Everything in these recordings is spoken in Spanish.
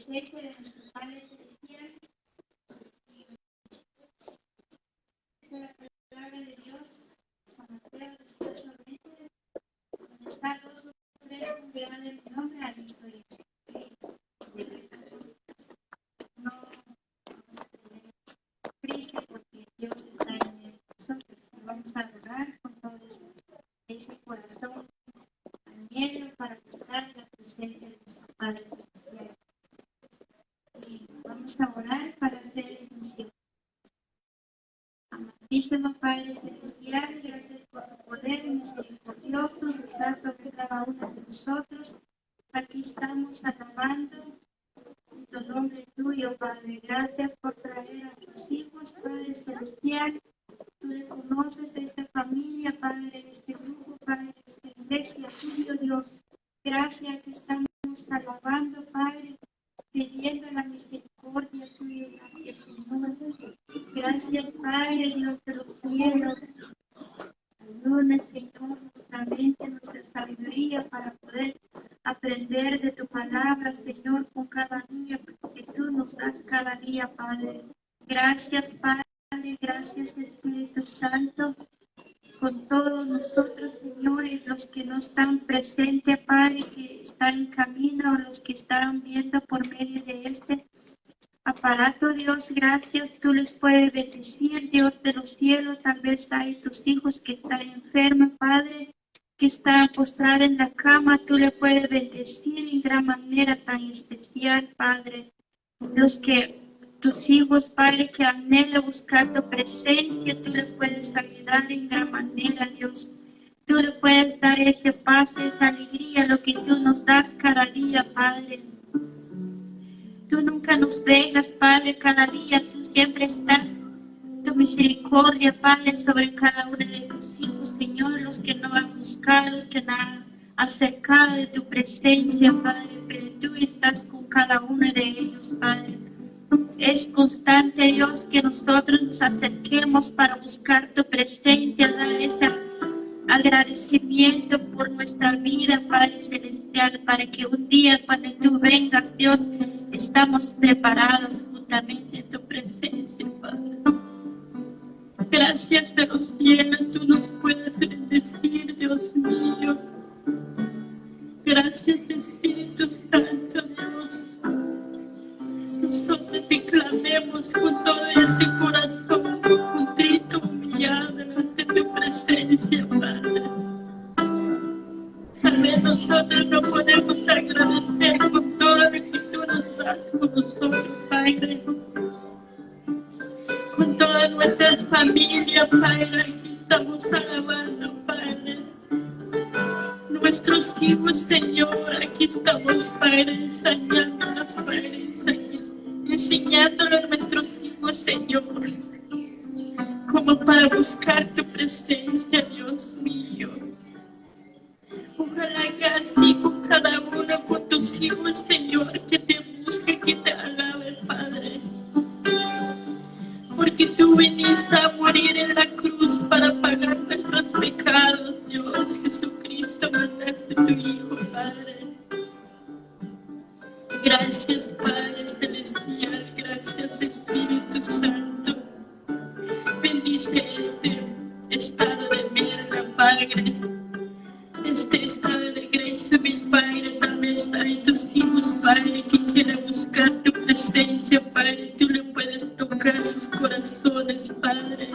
presencia de nuestro Padre Celestial. Es la palabra de Dios, San Mateo 18:20, donde está 2 o 3 congregados en mi nombre, ahí estoy. No vamos a tener triste porque Dios está en nosotros. Vamos a adorar con todo ese corazón anhelo para buscar la presencia de nuestro Padre Celestial. Y vamos a orar para hacer el inicio. Amantísimo Padre Celestial, gracias por tu poder misericordioso que está sobre cada uno de nosotros. Aquí estamos alabando en tu nombre tuyo, Padre. Gracias por traer a tus hijos, Padre Celestial. Tú reconoces a esta familia, Padre, este grupo, Padre, esta iglesia tuyo, Dios. Gracias que estamos alabando, Padre, pidiendo la misericordia tuya. Gracias, Señor. Gracias, Padre, Dios de los cielos. Ayúdanos, Señor, nuestra mente, nuestra sabiduría para poder aprender de tu palabra, Señor, con cada día, porque tú nos das cada día, Padre. Gracias, Padre. Gracias, Espíritu Santo, con todos nosotros, señores, los que no están presentes, Padre, que están en camino, los que están viendo por medio de este aparato, Dios, gracias, tú les puedes bendecir, Dios de los cielos, tal vez hay tus hijos que están enfermos, Padre, que están postrados en la cama, tú le puedes bendecir en gran manera tan especial, Padre, los que tus hijos, Padre, que anhelan buscar tu presencia, tú le puedes ayudar en gran manera, Dios. Tú le puedes dar ese paz, esa alegría, lo que tú nos das cada día, Padre. Tú nunca nos dejas, Padre, cada día tú siempre estás. Tu misericordia, Padre, sobre cada uno de tus hijos, Señor, los que no han buscado, los que no han acercado de tu presencia, Padre, pero tú estás con cada uno de ellos, Padre. Es constante, Dios, que nosotros nos acerquemos para buscar tu presencia, dar ese agradecimiento por nuestra vida, Padre Celestial, para que un día cuando tú vengas, Dios, estamos preparados juntamente en tu presencia, Padre. Gracias de los cielos, tú nos puedes bendecir, Dios mío. Gracias, Espíritu Santo, Dios. Nosotros te clamemos con todo ese corazón contrito, humillado ante tu presencia, Padre. Tal vez nosotros no podemos agradecer con todo lo que tú nos das con nosotros, Padre. Con todas nuestras familias, Padre, aquí estamos alabando, Padre. Nuestros hijos, Señor, aquí estamos, Padre, enseñándonos, Padre, enseñándole a nuestros hijos, Señor, como para buscar tu presencia, Dios mío. Ojalá que así con cada uno, con tus hijos, Señor, que te busque, que te alabe, Padre. Porque tú viniste a morir en la cruz para pagar nuestros pecados, Dios. Jesucristo, mandaste a tu Hijo, Padre. Gracias, Padre Celestial. Gracias, Espíritu Santo. Bendice este estado de mierda, Padre. Este estado de gracia, mi Padre, tal vez hay tus hijos, Padre, que quieren buscar tu presencia, Padre. Tú le puedes tocar sus corazones, Padre.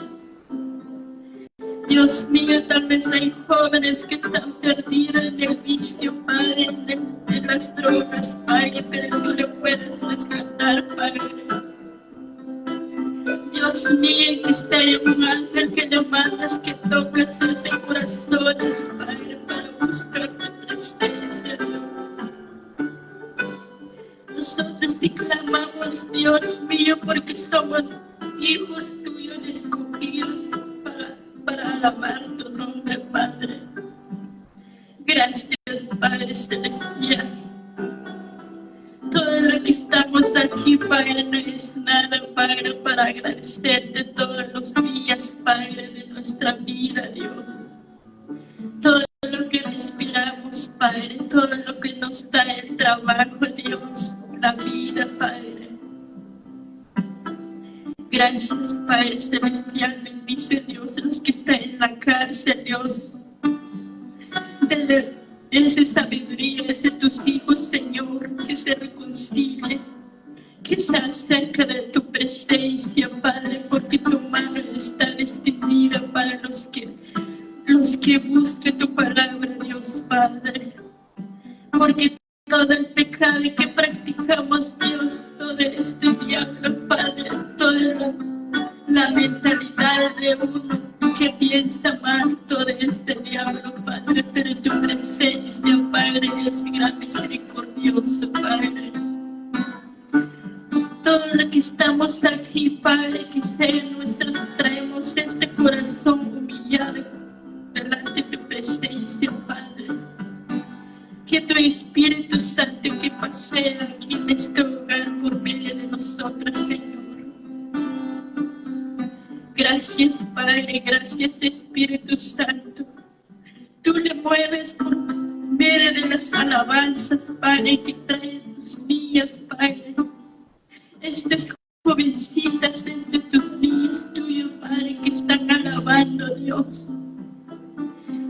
Dios mío, tal vez hay jóvenes que están perdidos en el vicio, Padre, en las drogas, Padre, pero tú le puedes rescatar, Padre. Dios mío, que sea un ángel que le mandas que tocas ese corazones, Padre, para buscar tu presencia, Dios. Nosotros te clamamos, Dios mío, porque somos hijos tuyos escogidos para alabar tu nombre, Padre. Gracias, Padre Celestial. Todo lo que estamos aquí, Padre, no es nada, Padre, para agradecerte todos los días, Padre, de nuestra vida, Dios. Todo lo que respiramos, Padre, todo lo que nos da el trabajo, Dios, la vida, Padre. Gracias, Padre Celestial, bendice, Dios, a los que están en la cárcel, Dios. Dale esa sabiduría, ese tus hijos, Señor, que se reconcilie, que se acerca de tu presencia, Padre, porque tu mano está extendida para los que busquen tu palabra, Dios, Padre. Porque todo el pecado que practicamos, Dios, todo este diablo, Padre, toda la mentalidad de uno que piensa mal, todo este diablo, Padre, pero tu presencia, Padre, es gran misericordioso, Padre. Todo lo que estamos aquí, Padre, que sea nuestros, traemos este corazón humillado delante de tu presencia, Padre. Que tu Espíritu Santo que pasea aquí en este hogar por medio de nosotros, Señor. Gracias, Padre, gracias, Espíritu Santo. Tú le mueves por medio de las alabanzas, Padre, que traen tus niñas, Padre. Estas jovencitas, desde tus niños tuyos, Padre, que están alabando a Dios.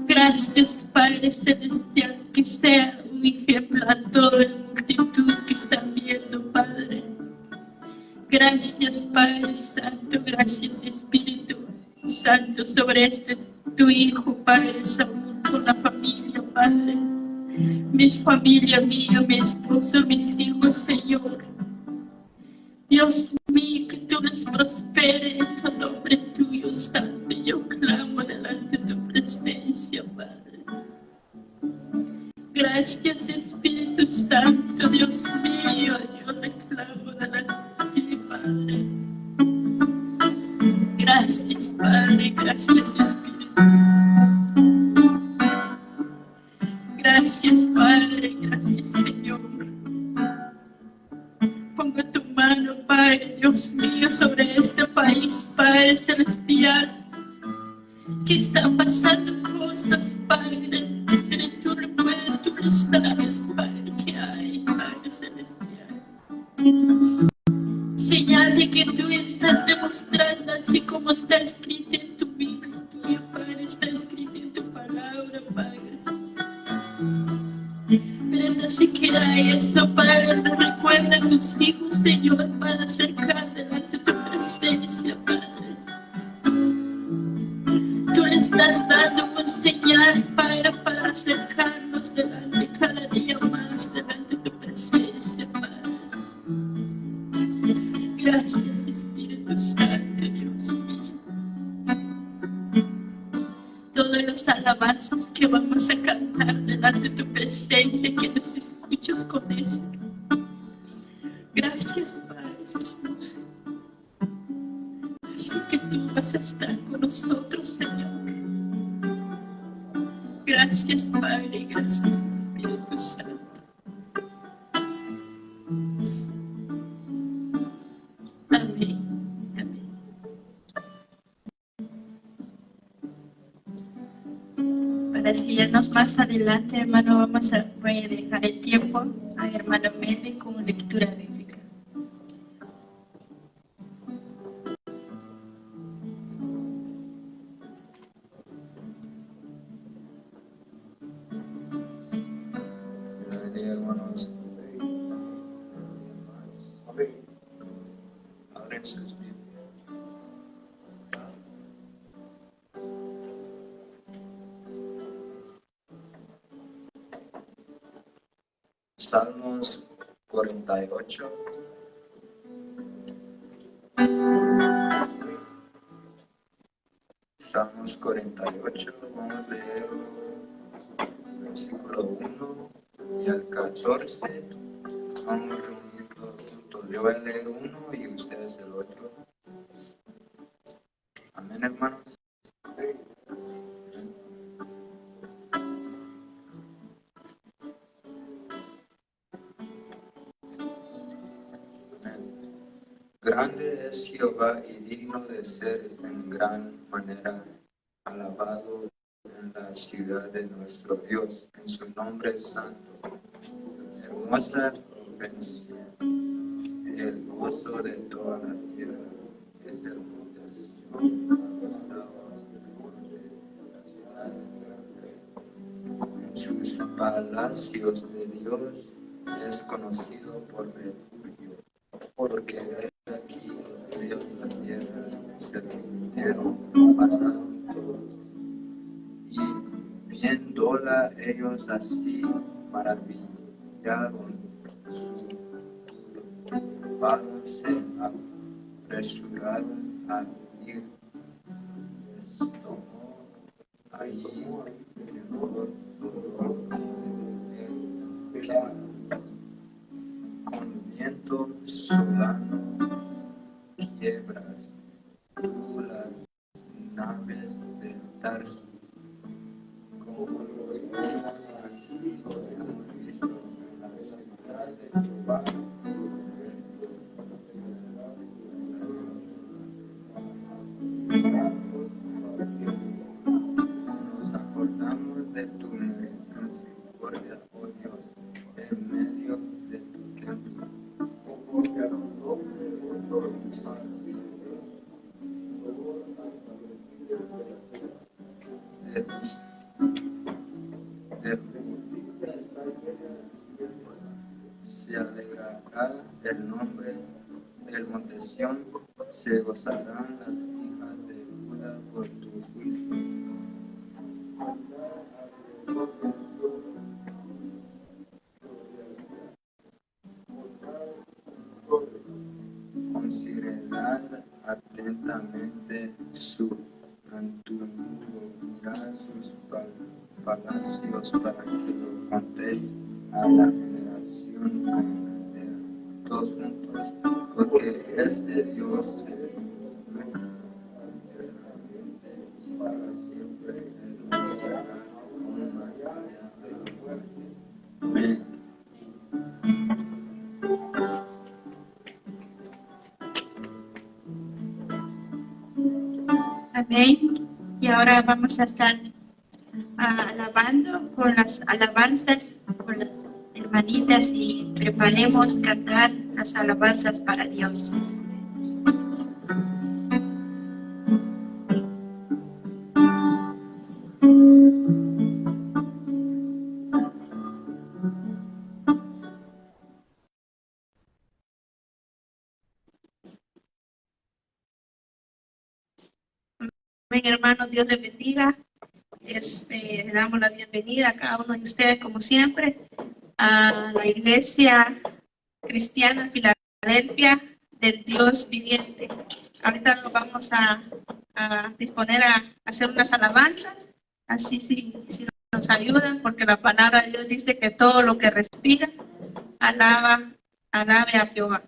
Gracias, Padre Celestial, que sea un ejemplo a toda la multitud que están viendo, Padre. Gracias, Padre Santo, gracias, Espíritu Santo, sobre tu Hijo, Padre Saúl, con la familia, Padre. Mi familia mía, mi esposo, mis hijos, Señor. Dios mío, que tú les prospere en el nombre tuyo, Santo. Yo clamo delante de tu presencia, Padre. Gracias, Espíritu Santo, Dios mío. Yo le clamo delante de ti, Padre. Gracias, Padre. Gracias, Espíritu. Gracias, Padre. Gracias, Señor. Pongo tu mano, Padre, Dios mío, sobre este país, Padre Celestial, que está pasando cosas, Padre, pero tú lo puedes, tú lo sabes, Padre, que hay, Padre Celestial. Señal de que tú estás demostrando, así como está escrito en tu Biblia, tuyo, Padre, está escrito en tu palabra, Padre. Pero no se queda eso, Padre, recuerda a tus hijos, Señor, para acercar delante de tu presencia, Padre. Tú le estás dando un señal, Padre, para acercarnos delante cada día más, delante de tu presencia, Padre. Gracias, Espíritu Santo, Dios mío. Todas las alabanzas que vamos a cantar delante de tu presencia, que nos escuchas con esto. Gracias, Padre Jesús. Así que tú vas a estar con nosotros, Señor. Gracias, Padre, gracias, Espíritu Santo. Amén. Amén. Para seguirnos más adelante, hermano, voy a dejar el tiempo a hermano Mele con lectura bíblica. Buenos días, hermanos. Abren sus Biblias. Salmos 48. Salmos 48, vamos a leer versículo 1 y al 14. Vamos a reunirlo juntos. Yo voy a leer uno y ustedes el otro. Amén, hermanos. Grande es Jehová y digno de ser en gran manera alabado en la ciudad de nuestro Dios, en su nombre santo. Hermosa ofrenda, el gozo de toda la tierra, es el en sus palacios de Dios es conocido por refugio, porque de aquí Dios la tierra se rindieron, pasaron todos, y viéndola ellos así maravillaron su turbaron, se apresuraron a ir, les tomó allí dolor con viento solano quiebras tú las naves de Tarso, como los niños así lo hemos visto en la ciudad de Jehová. Nos acordamos de tu misericordia, oh Dios, en medio de tu templo. Se alegrará el nombre del monte Sión, se gozarán las hijas de Judá por tu juicio. Considerad atentamente su antonudo, mirad sus palacios para que lo contéis a la generación venidera, todos juntos, porque este Dios se nuestra eternamente y para siempre Él no llegará con más allá de la muerte. Amén. Amén. Y ahora vamos a estar alabando con las alabanzas, con las hermanitas, y preparemos cantar las alabanzas para Dios. Amén, hermanos, Dios les bendiga. Le damos la bienvenida a cada uno de ustedes, como siempre, a la Iglesia Cristiana Filadelfia del Dios Viviente. Ahorita nos vamos a disponer a hacer unas alabanzas, así si nos ayudan, porque la palabra de Dios dice que todo lo que respira, alabe a Jehová.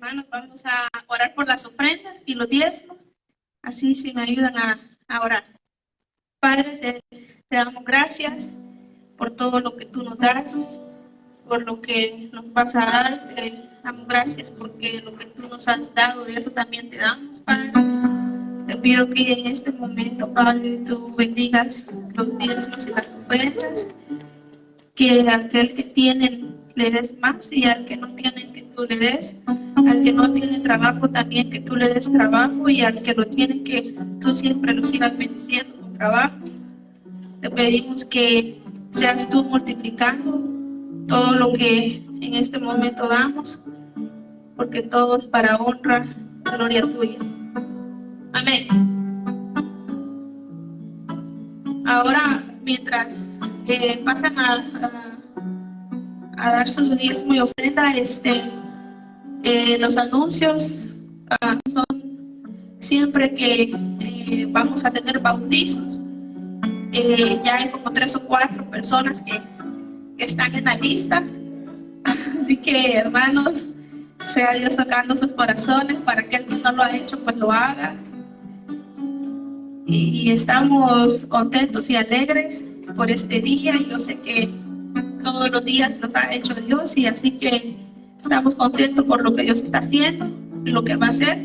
hermanos, vamos a orar por las ofrendas y los diezmos. Así si me ayudan a orar. Padre, te damos gracias por todo lo que tú nos das, por lo que nos vas a dar. Te damos gracias porque lo que tú nos has dado, de eso también te damos, Padre. Te pido que en este momento, Padre, tú bendigas los diezmos y las ofrendas, que aquel que tiene le des más y al que no tiene que tú le des, al que no tiene trabajo también que tú le des trabajo y al que lo tiene que tú siempre lo sigas bendiciendo con trabajo. Te pedimos que seas tú multiplicando todo lo que en este momento damos, porque todo es para honra y gloria tuya. Amén. Ahora, mientras pasan a dar su diezmo y ofrenda, los anuncios son siempre que vamos a tener bautizos. Ya hay como 3 o 4 personas que están en la lista, así que hermanos, sea Dios tocando sus corazones para que el que no lo ha hecho pues lo haga. Y estamos contentos y alegres por este día. Yo sé que todos los días los ha hecho Dios y así que estamos contentos por lo que Dios está haciendo y lo que va a hacer.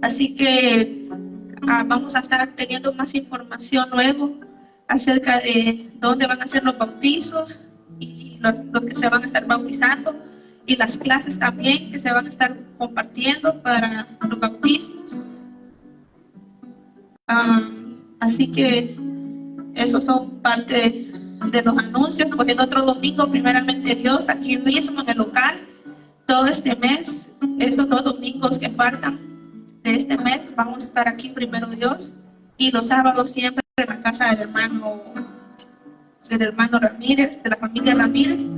Así que vamos a estar teniendo más información luego acerca de dónde van a ser los bautizos y los que se van a estar bautizando y las clases también que se van a estar compartiendo para los bautismos. Así que esos son parte de los anuncios. Pues el otro domingo, primeramente Dios, aquí mismo en el local, todo este mes, estos 2 domingos que faltan de este mes, vamos a estar aquí primero Dios, y los sábados siempre en la casa del hermano Ramírez, de la familia Ramírez.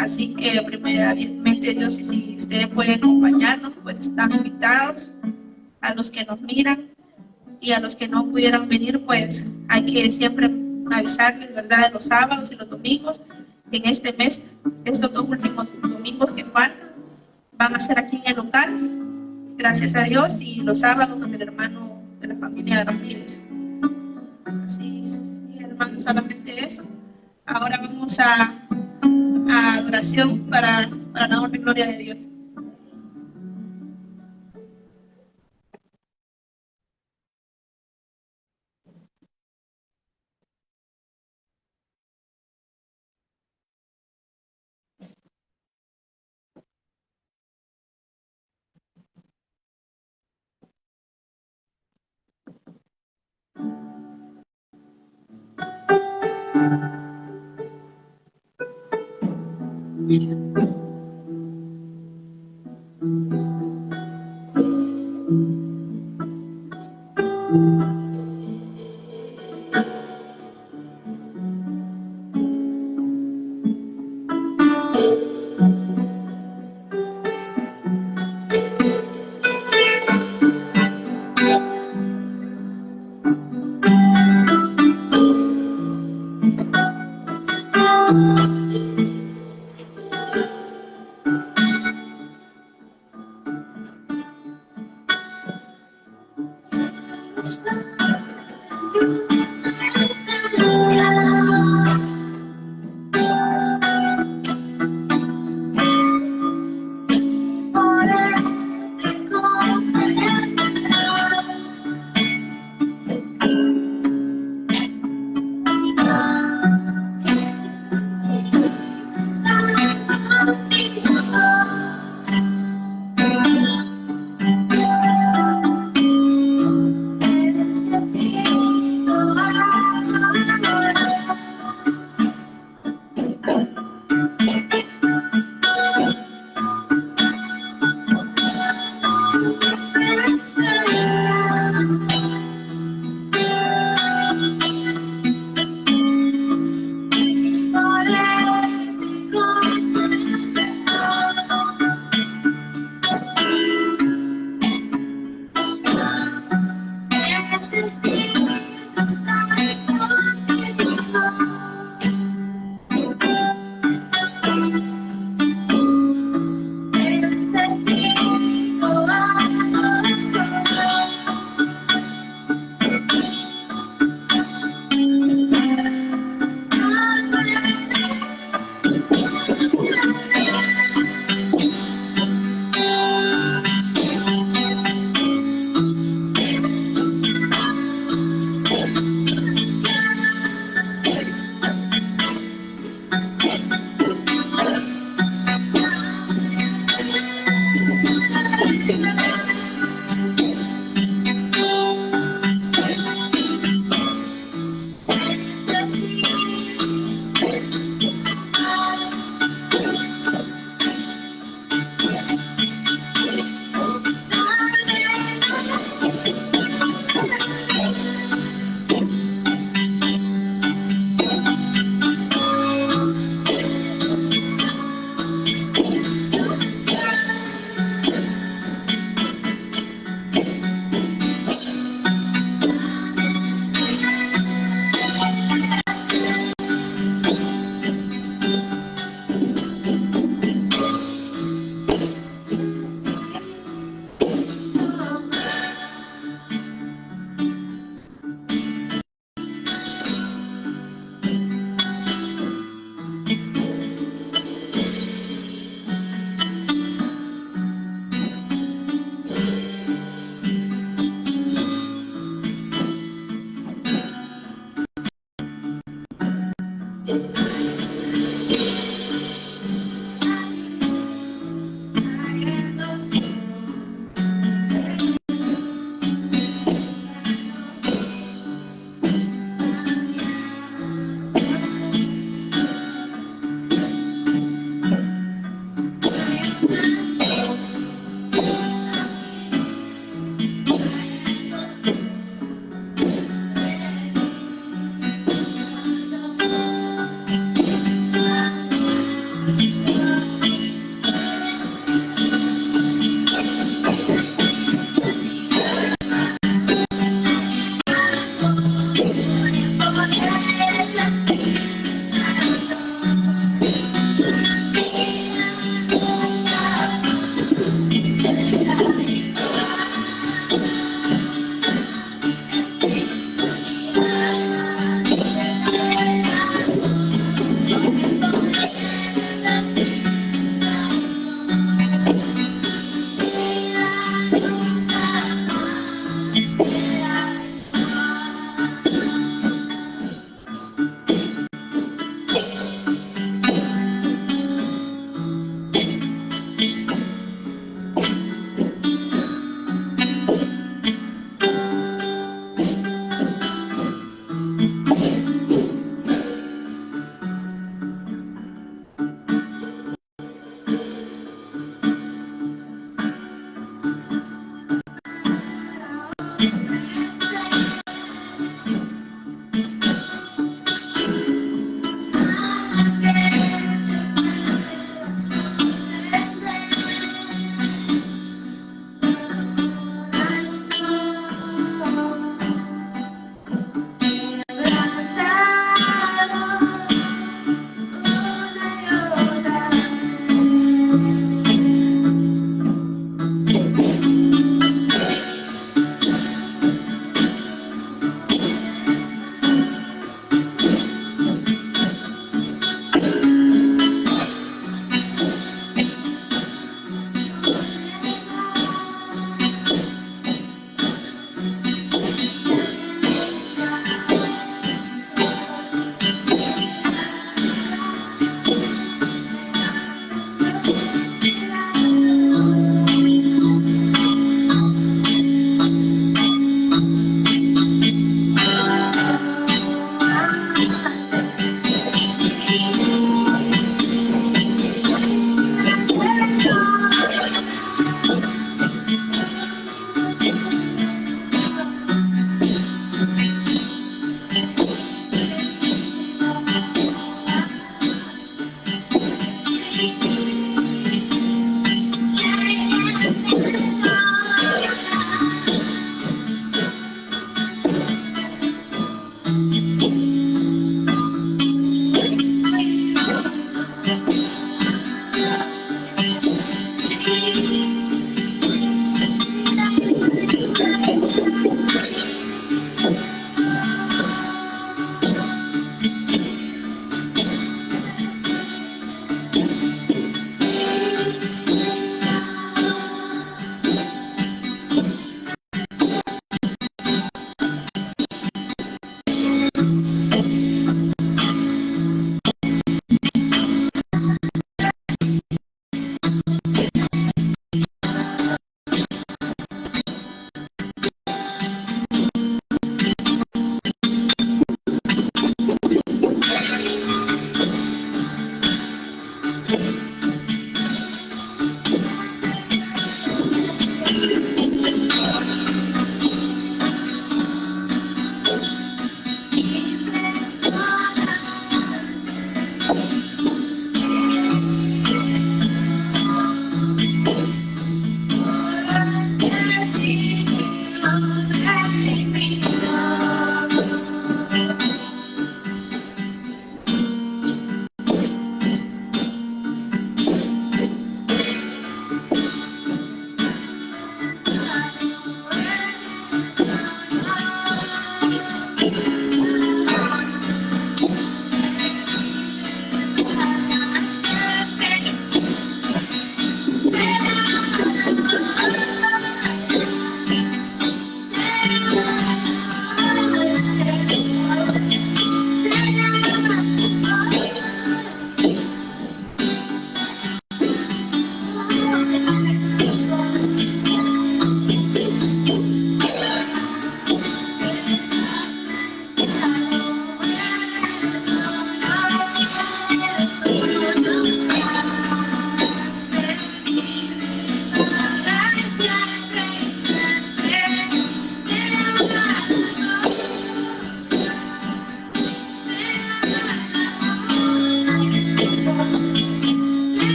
Así que primeramente Dios, y si ustedes pueden acompañarnos, pues están invitados. A los que nos miran y a los que no pudieran venir, pues hay que siempre avisarles, ¿verdad?, los sábados y los domingos. En este mes, estos 2 últimos domingos que faltan, van a ser aquí en el local, gracias a Dios, y los sábados con el hermano de la familia Ramírez. Así es, hermano, solamente eso. Ahora vamos a adoración para la honra y gloria de Dios.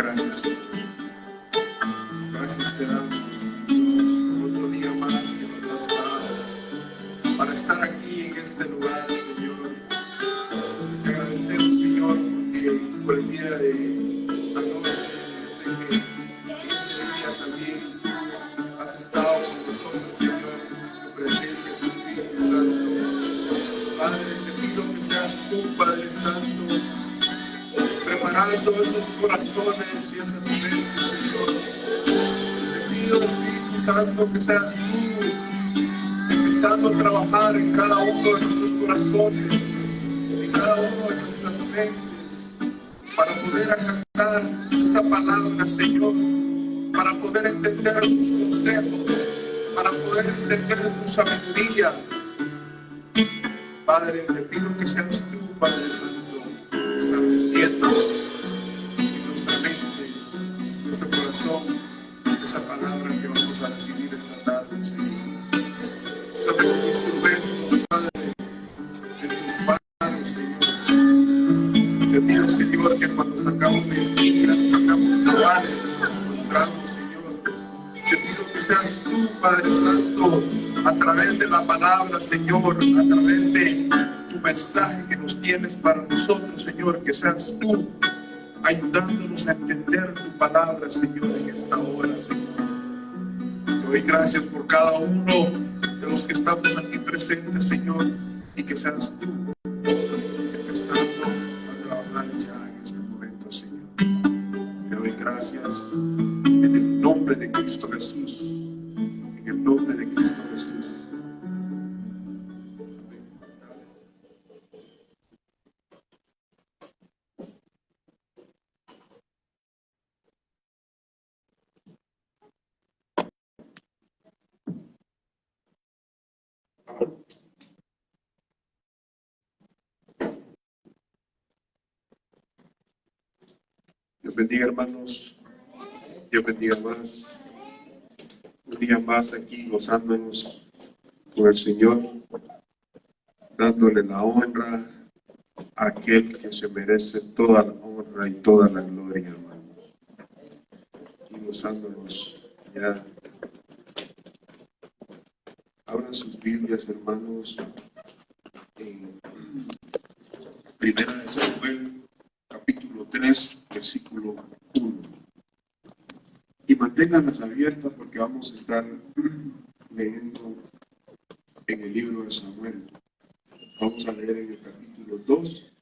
gracias, Señor. Gracias te damos, Dios, por otro día más que nos has dado para estar aquí en este lugar, Señor. Te agradecemos, Señor, porque por el día de anoche, yo sé que ese día también has estado con nosotros, Señor, en presencia de tu Espíritu Santo. Padre, te pido que seas tú, Padre Santo, preparando esos corazones y esas mentes, Señor. Te pido, Espíritu Santo, que seas tú empezando a trabajar en cada uno de nuestros corazones, en cada uno de nuestras mentes, para poder acatar esa palabra, Señor, para poder entender tus consejos, para poder entender tu sabiduría. Padre, te pido que seas tú, Padre Santo, estableciendo en nuestra mente, en nuestro corazón, esa palabra que vamos a recibir esta tarde, Señor. Somos instrumentos, Padre, de tus manos, Señor. Te pido, Señor, que cuando sacamos mentiras, sacamos lugares, encontramos, Señor. Te pido que seas tú, Padre Santo, a través de la palabra, Señor, a través de tu mensaje que nos tienes para nosotros, Señor, que seas tú ayudándonos a entender tu palabra, Señor, en esta hora, Señor. Te doy gracias por cada uno de los que estamos aquí presentes, Señor, y que seas tú empezando a trabajar ya en este momento, Señor. Te doy gracias en el nombre de Cristo Jesús, en el nombre de Cristo Jesús. Dios bendiga, hermanos. Dios bendiga más. Un día más aquí gozándonos con el Señor, dándole la honra a aquel que se merece toda la honra y toda la gloria, hermanos. Y gozándonos ya. Abran sus Biblias, hermanos, en Primera de Samuel, capítulo 3, versículo 1. Y manténganlas abiertas porque vamos a estar leyendo en el libro de Samuel. Vamos a leer en el capítulo 2,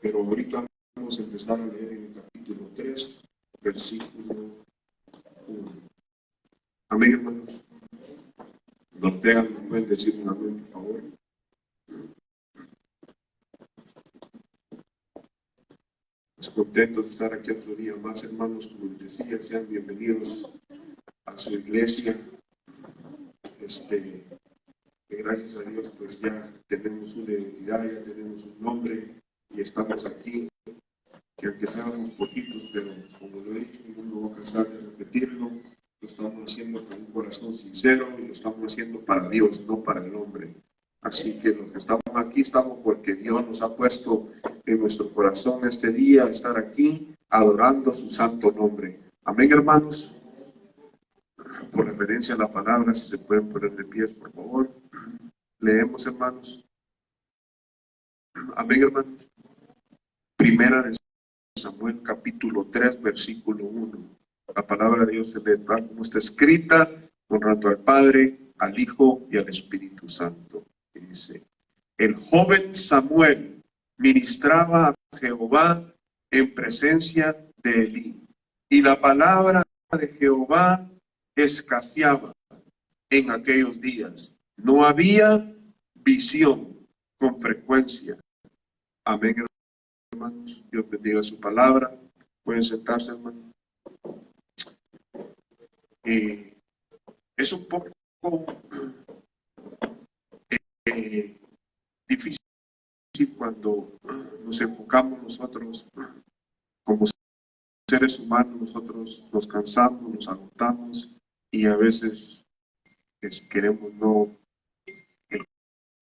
pero ahorita vamos a empezar a leer en el capítulo 3, versículo 1. Amén, hermanos. Los tengan, ¿me pueden decir un amén, por favor? Contentos de estar aquí otro día más, hermanos. Como les decía, sean bienvenidos a su iglesia. Gracias a Dios, pues ya tenemos una identidad, ya tenemos un nombre y estamos aquí. Que aunque seamos poquitos, pero como lo he dicho, no me voy a cansar de repetirlo, lo estamos haciendo con un corazón sincero y lo estamos haciendo para Dios, no para el hombre. Así que los que estamos aquí estamos porque Dios nos ha puesto en nuestro corazón este día, estar aquí adorando su santo nombre. Amén, hermanos. Por referencia a la palabra, si se pueden poner de pies, por favor. Leemos, hermanos. Amén, hermanos. Primera de Samuel, capítulo 3, versículo 1. La palabra de Dios se ve tal como está escrita, honrando al Padre, al Hijo y al Espíritu Santo. Y dice: el joven Samuel ministraba a Jehová en presencia de Elí, y la palabra de Jehová escaseaba en aquellos días. No había visión con frecuencia. Amén, hermanos. Dios bendiga su palabra. Pueden sentarse, hermanos. Es un poco difícil cuando nos enfocamos nosotros como seres humanos. Nosotros nos cansamos, nos agotamos y a veces queremos no, el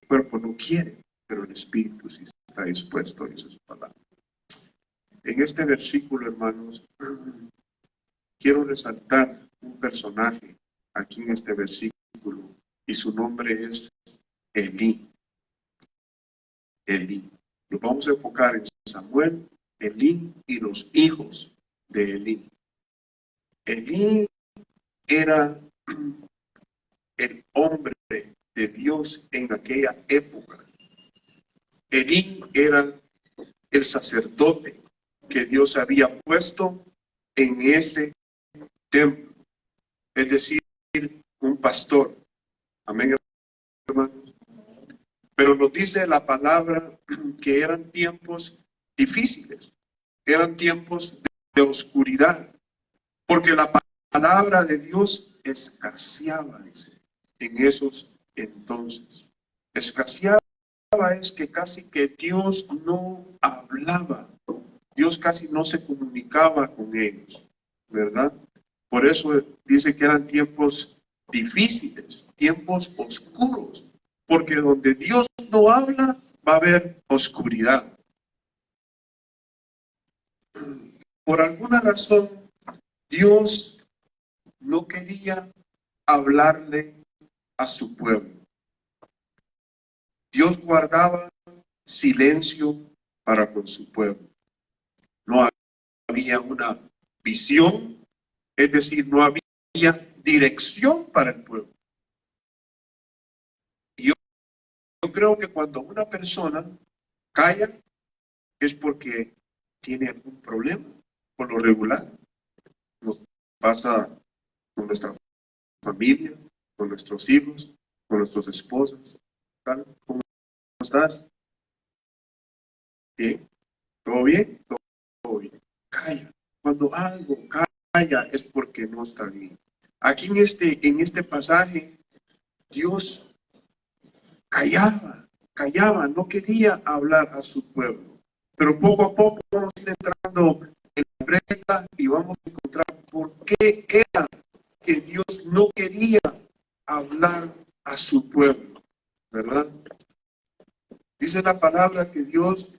cuerpo no quiere, pero el espíritu sí está dispuesto, dice su palabra. En este versículo, hermanos, quiero resaltar un personaje aquí en este versículo y su nombre es Elí. Elí. Nos vamos a enfocar en Samuel, Elí y los hijos de Elí. Elí era el hombre de Dios en aquella época. Elí era el sacerdote que Dios había puesto en ese templo, es decir, un pastor. Amén, hermanos. Pero nos dice la palabra que eran tiempos difíciles, eran tiempos de oscuridad, porque la palabra de Dios escaseaba, dice, en esos entonces. Escaseaba es que casi que Dios no hablaba, Dios casi no se comunicaba con ellos, ¿verdad? Por eso dice que eran tiempos difíciles, tiempos oscuros, porque donde Dios no habla, va a haber oscuridad. Por alguna razón, Dios no quería hablarle a su pueblo. Dios guardaba silencio para con su pueblo. No había una visión, es decir, no había dirección para el pueblo. Y yo creo que cuando una persona calla es porque tiene algún problema. Por lo regular nos pasa con nuestra familia, con nuestros hijos, con nuestras esposas. ¿Cómo estás? ¿Bien? ¿Todo bien? Todo bien. Calla. Cuando algo calla es porque no está bien. Aquí en este pasaje, Dios callaba, no quería hablar a su pueblo. Pero poco a poco vamos a ir entrando en la prenda y vamos a encontrar por qué era que Dios no quería hablar a su pueblo, ¿verdad? Dice la palabra que Dios,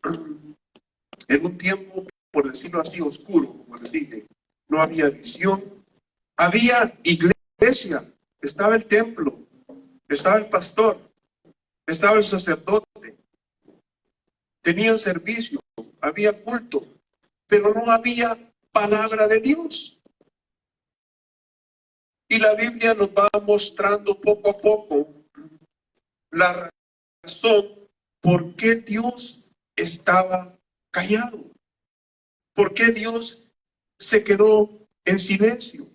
en un tiempo, por decirlo así, oscuro, como les dije, no había visión, había iglesia, estaba el templo, estaba el pastor, estaba el sacerdote, tenían servicio, había culto, pero no había palabra de Dios. Y la Biblia nos va mostrando poco a poco la razón por qué Dios estaba callado, por qué Dios se quedó en silencio.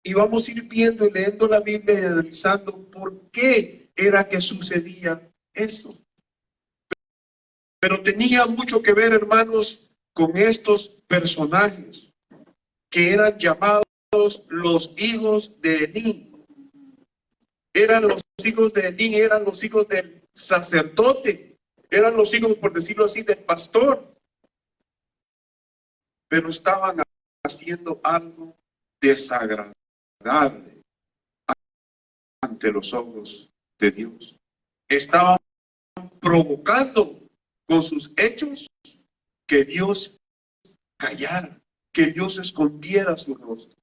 Y vamos a ir viendo y leyendo la Biblia y analizando por qué era que sucedía eso. Pero tenía mucho que ver, hermanos, con estos personajes que eran llamados los hijos de Elí. Eran los hijos de Elí, eran los hijos del sacerdote, eran los hijos, por decirlo así, del pastor. Pero estaban haciendo algo desagradable ante los ojos de Dios. Estaban provocando con sus hechos que Dios callara, que Dios escondiera su rostro.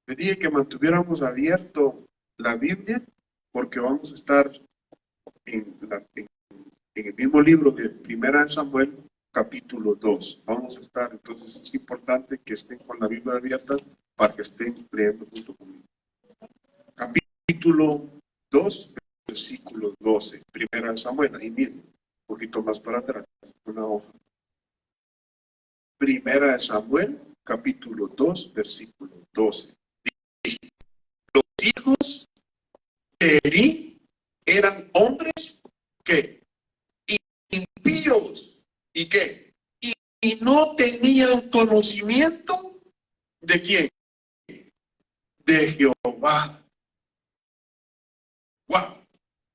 Le dije que mantuviéramos abierto la Biblia porque vamos a estar en el mismo libro de 1 Samuel, capítulo 2. Vamos a estar, entonces es importante que estén con la Biblia abierta para que estén leyendo junto conmigo. Capítulo 2, versículo 12. 1 Samuel, ahí miren, un poquito más para atrás, una hoja. 1 Samuel, capítulo 2, versículo 12. Dice: los hijos de Elí eran hombres que impíos y que y no tenían conocimiento de quién, de Jehová. Wow.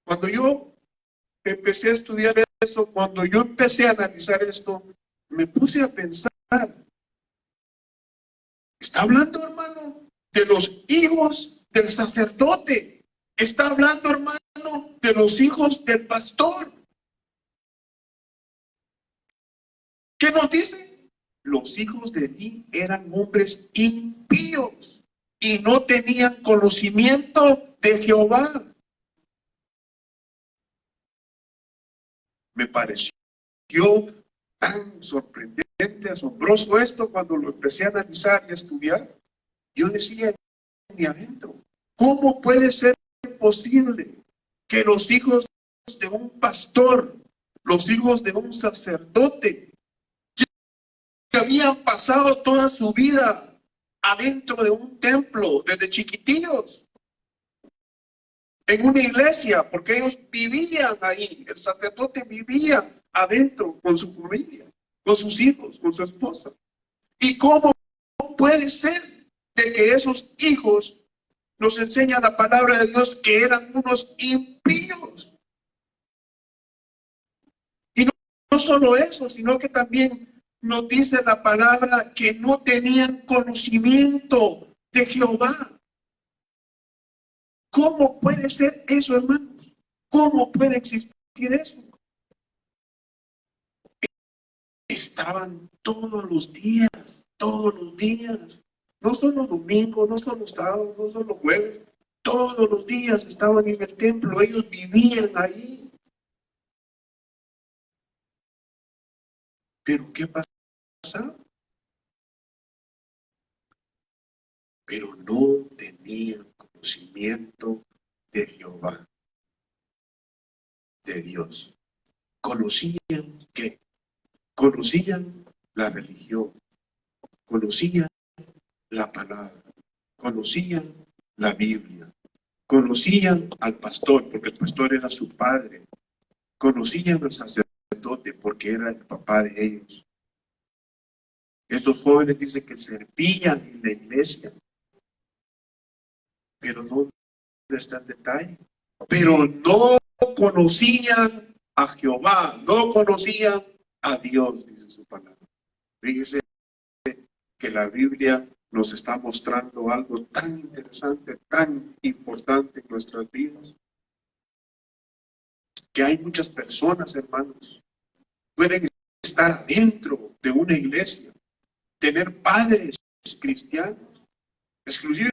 Cuando yo empecé a estudiar eso, cuando yo empecé a analizar esto, me puse a pensar, está hablando, hermano, de los hijos del sacerdote, está hablando, hermano, de los hijos del pastor. ¿Qué nos dice? los hijos de Eli eran hombres impíos y no tenían conocimiento de Jehová. Me pareció tan sorprendente, asombroso esto cuando lo empecé a analizar y a estudiar. Yo decía en mi adentro, ¿cómo puede ser posible que los hijos de un pastor, los hijos de un sacerdote, que habían pasado toda su vida adentro de un templo, desde chiquitillos, en una iglesia, porque ellos vivían ahí, el sacerdote vivía adentro con su familia, con sus hijos, con su esposa? ¿Y cómo puede ser de que esos hijos nos enseñan la palabra de Dios que eran unos impíos? Y no solo eso, sino que también nos dice la palabra que no tenían conocimiento de Jehová. ¿Cómo puede ser eso, hermanos? ¿Cómo puede existir eso? Estaban todos los días, no solo domingo, no solo sábado, no solo jueves, todos los días estaban en el templo, ellos vivían ahí. ¿Pero qué pasaba? Pero no tenían conocimiento de Jehová, de Dios. Conocían ¿qué? Conocían la religión, conocían la palabra, conocían la Biblia, conocían al pastor, porque el pastor era su padre, conocían al sacerdote, porque era el papá de ellos. Estos jóvenes dicen que servían en la iglesia, pero ¿dónde está el detalle? Pero no conocían a Jehová, no conocían a Dios, dice su palabra. Fíjese que la Biblia nos está mostrando algo tan interesante, tan importante en nuestras vidas, que hay muchas personas, hermanos, pueden estar dentro de una iglesia, tener padres cristianos, exclusive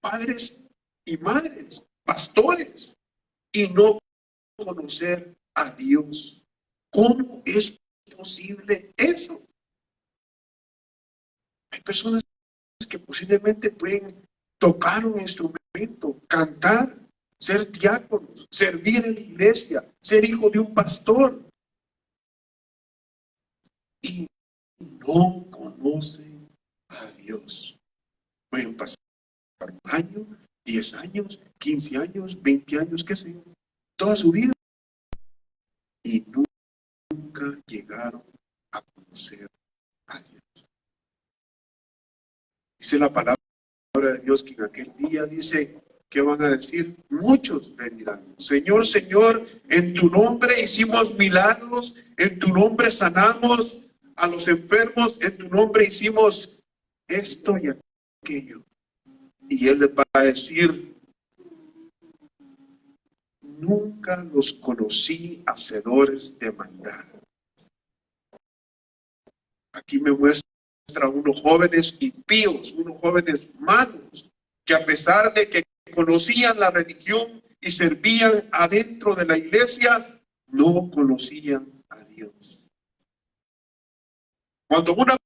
padres y madres, pastores, y no conocer a Dios. ¿Cómo es posible eso? Hay personas que posiblemente pueden tocar un instrumento, cantar, ser diáconos, servir en la iglesia, ser hijo de un pastor, y no conocen a Dios. Pueden pasar un año, 10 años, 15 años, 20 años, qué sé yo, toda su vida, y nunca llegaron a conocer a Dios. Dice la palabra de Dios que en aquel día dice que van a decir, muchos le dirán, Señor, Señor, en tu nombre hicimos milagros, en tu nombre sanamos a los enfermos, en tu nombre hicimos esto y aquello. Y Él les va a decir, nunca los conocí hacedores de maldad. Aquí me muestra unos jóvenes impíos, unos jóvenes malos, que a pesar de que conocían la religión y servían adentro de la iglesia, no conocían a Dios. Cuando una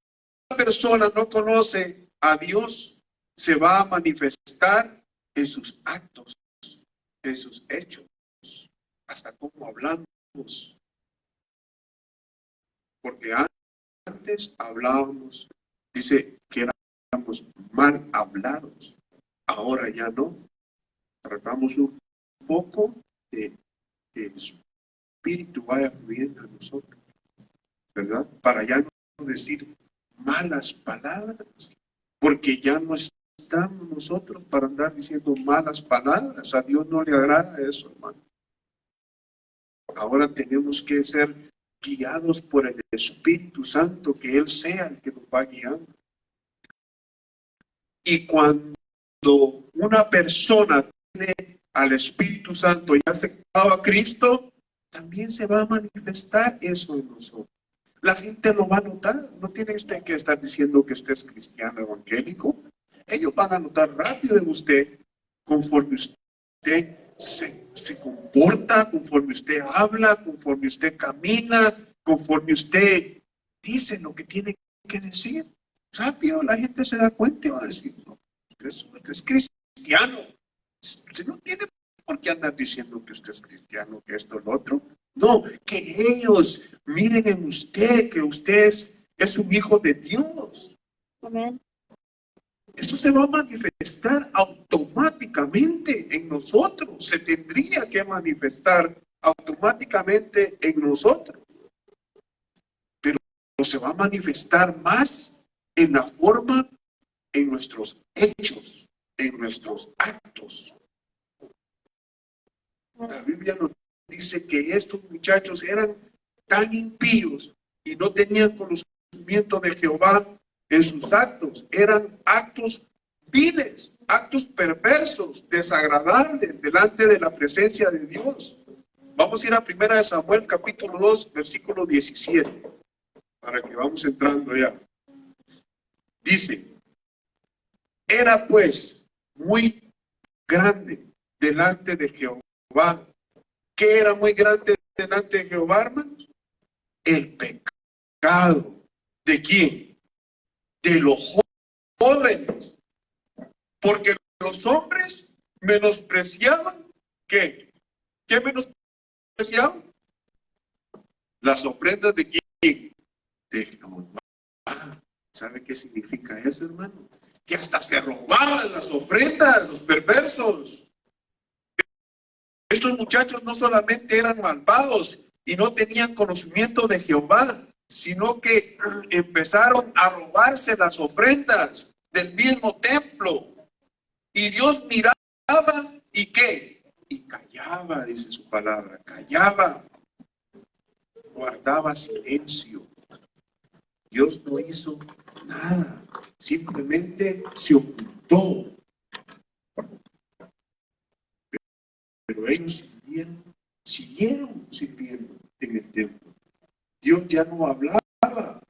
persona no conoce a Dios, se va a manifestar en sus actos, en sus hechos, hasta cómo hablamos. Porque antes hablábamos, dice que éramos mal hablados, ahora ya no. Tratamos un poco de que el Espíritu vaya fluyendo en nosotros, ¿verdad? Para ya no decir malas palabras, porque ya no estamos nosotros para andar diciendo malas palabras. A Dios no le agrada eso, hermano. Ahora tenemos que ser guiados por el Espíritu Santo, que Él sea el que nos va guiando. Y cuando una persona tiene al Espíritu Santo y ha aceptado a Cristo, también se va a manifestar eso en nosotros. La gente lo va a notar. No tiene usted que estar diciendo que usted es cristiano evangélico. Ellos van a notar rápido en usted conforme usted se comporta, conforme usted habla, conforme usted camina, conforme usted dice lo que tiene que decir. Rápido la gente se da cuenta y va a decir, no, usted es cristiano. Usted no tiene por qué andar diciendo que usted es cristiano, que esto, lo otro. No, que ellos miren en usted que usted es un hijo de Dios. Amén. Eso se va a manifestar automáticamente en nosotros. Se tendría que manifestar automáticamente en nosotros. Pero se va a manifestar más en la forma, en nuestros hechos, en nuestros actos. La Biblia nos dice que estos muchachos eran tan impíos y no tenían conocimiento de Jehová en sus actos. Eran actos viles, actos perversos, desagradables delante de la presencia de Dios. Vamos a ir a 1 Samuel capítulo 2, versículo 17, para que vamos entrando ya. Dice, era pues muy grande delante de Jehová. ¿Qué era muy grande delante de Jehová, hermanos? El pecado. ¿De quién? De los jóvenes. Porque los hombres menospreciaban, ¿qué? ¿Qué menospreciaban? Las ofrendas de quién? De Jehová. ¿Sabe qué significa eso, hermano? Que hasta se robaban las ofrendas, los perversos. Estos muchachos no solamente eran malvados y no tenían conocimiento de Jehová, sino que empezaron a robarse las ofrendas del mismo templo. Y Dios miraba y ¿qué? Y callaba, dice su palabra, callaba, guardaba silencio. Dios no hizo nada, simplemente se ocultó. Pero ellos siguieron sirviendo en el templo. Dios ya no hablaba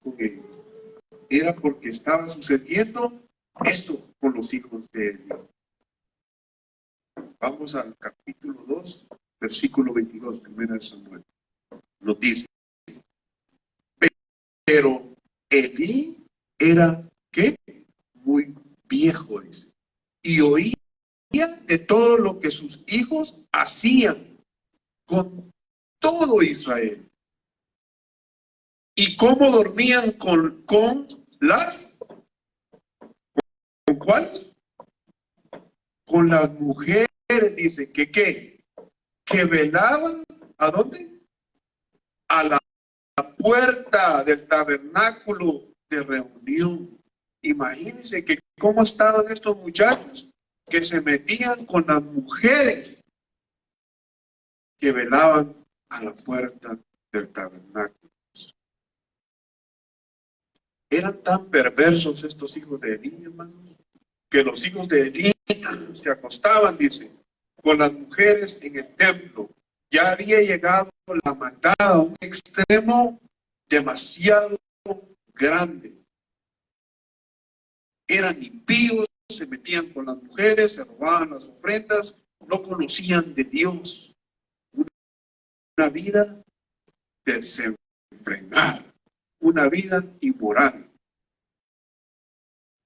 con ellos. Era porque estaba sucediendo eso con los hijos de Dios. Vamos al capítulo 2, versículo 22, 1 Samuel. Nos dice, pero Elí era, ¿qué? Muy viejo, dice. Y oía de todo lo que sus hijos hacían con todo Israel. Y cómo dormían con las, ¿con cuáles? Con las mujeres, dice, que ¿qué? Que velaban, ¿a dónde? A la puerta del tabernáculo de reunión. Imagínense que cómo estaban estos muchachos que se metían con las mujeres que velaban a la puerta del tabernáculo. Eran tan perversos estos hijos de Elí, hermanos, que los hijos de Elí se acostaban, dice, con las mujeres en el templo. Ya había llegado la maldad a un extremo demasiado grande. Eran impíos, se metían con las mujeres, se robaban las ofrendas, no conocían de Dios. Una vida desenfrenada, una vida inmoral,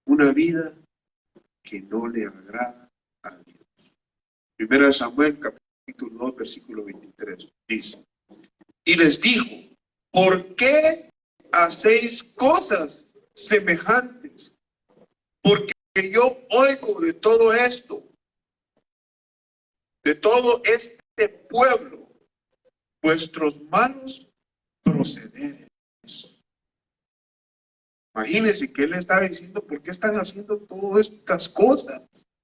una vida que no le agrada a Dios. 1 Samuel capítulo 2 versículo 23 dice, y les dijo, ¿por qué hacéis cosas semejantes? Porque yo oigo de todo esto, de todo este pueblo, vuestros malos procederes. Imagínense que él estaba diciendo, ¿por qué están haciendo todas estas cosas?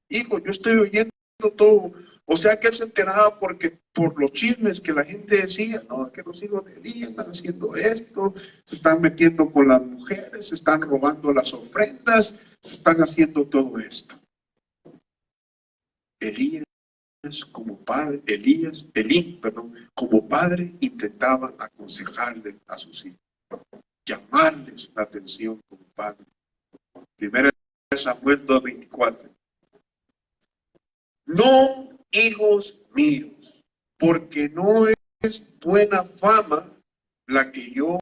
Hijo, yo estoy oyendo todo. O sea que él se enteraba porque por los chismes que la gente decía, no, que los hijos de Elí están haciendo esto, se están metiendo con las mujeres, se están robando las ofrendas, se están haciendo todo esto. Elí como padre intentaba aconsejarle a sus hijos. llamarles la atención como padre. 1 Samuel 2:24. No, hijos míos, porque no es buena fama la que yo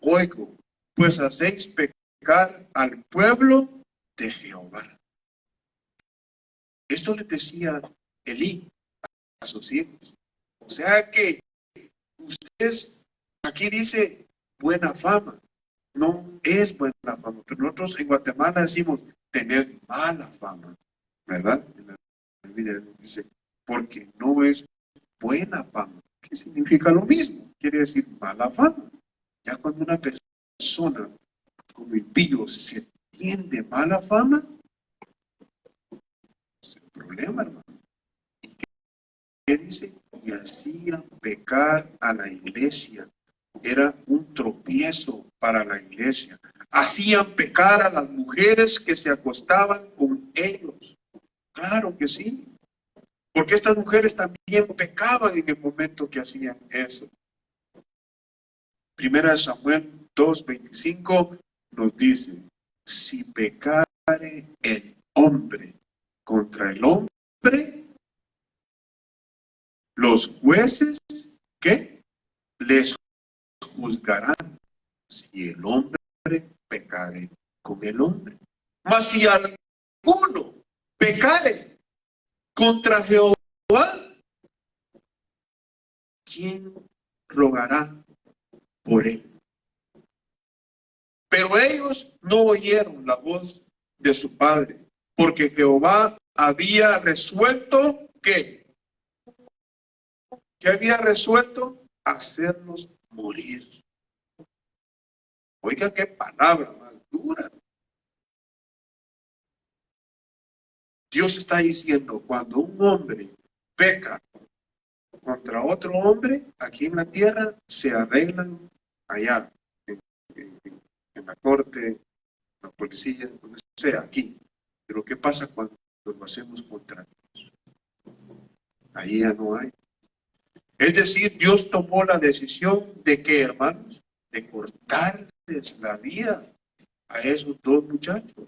oigo, pues hacéis pecar al pueblo de Jehová. Esto le decía Elí a sus hijos. O sea que ustedes, aquí dice buena fama, no es buena fama, pero nosotros en Guatemala decimos tener mala fama, ¿verdad? En la Biblia dice, porque no es buena fama, que significa lo mismo, quiere decir mala fama. Ya cuando una persona como impío se tiende mala fama, es el problema, hermano. ¿Y qué dice? Y hacían pecar a la iglesia. Era un tropiezo para la iglesia. Hacían pecar a las mujeres que se acostaban con ellos. Claro que sí. Porque estas mujeres también pecaban en el momento que hacían eso. 1 Samuel 2:25 nos dice, si pecare el hombre contra el hombre, los jueces, ¿qué? Les juzgarán si el hombre pecare con el hombre. Mas si alguno pecare contra Jehová, ¿quién rogará por él? Pero ellos no oyeron la voz de su padre, porque Jehová había resuelto ¿qué? ¿Qué había resuelto? Hacerlos morir. Oiga, qué palabra más dura. Dios está diciendo, cuando un hombre peca contra otro hombre, aquí en la tierra, se arreglan allá, en la corte, la policía, donde sea, aquí. Pero ¿qué pasa cuando lo hacemos contra Dios? Ahí ya no hay. Es decir, Dios tomó la decisión de que, hermanos, de cortarles la vida a esos dos muchachos,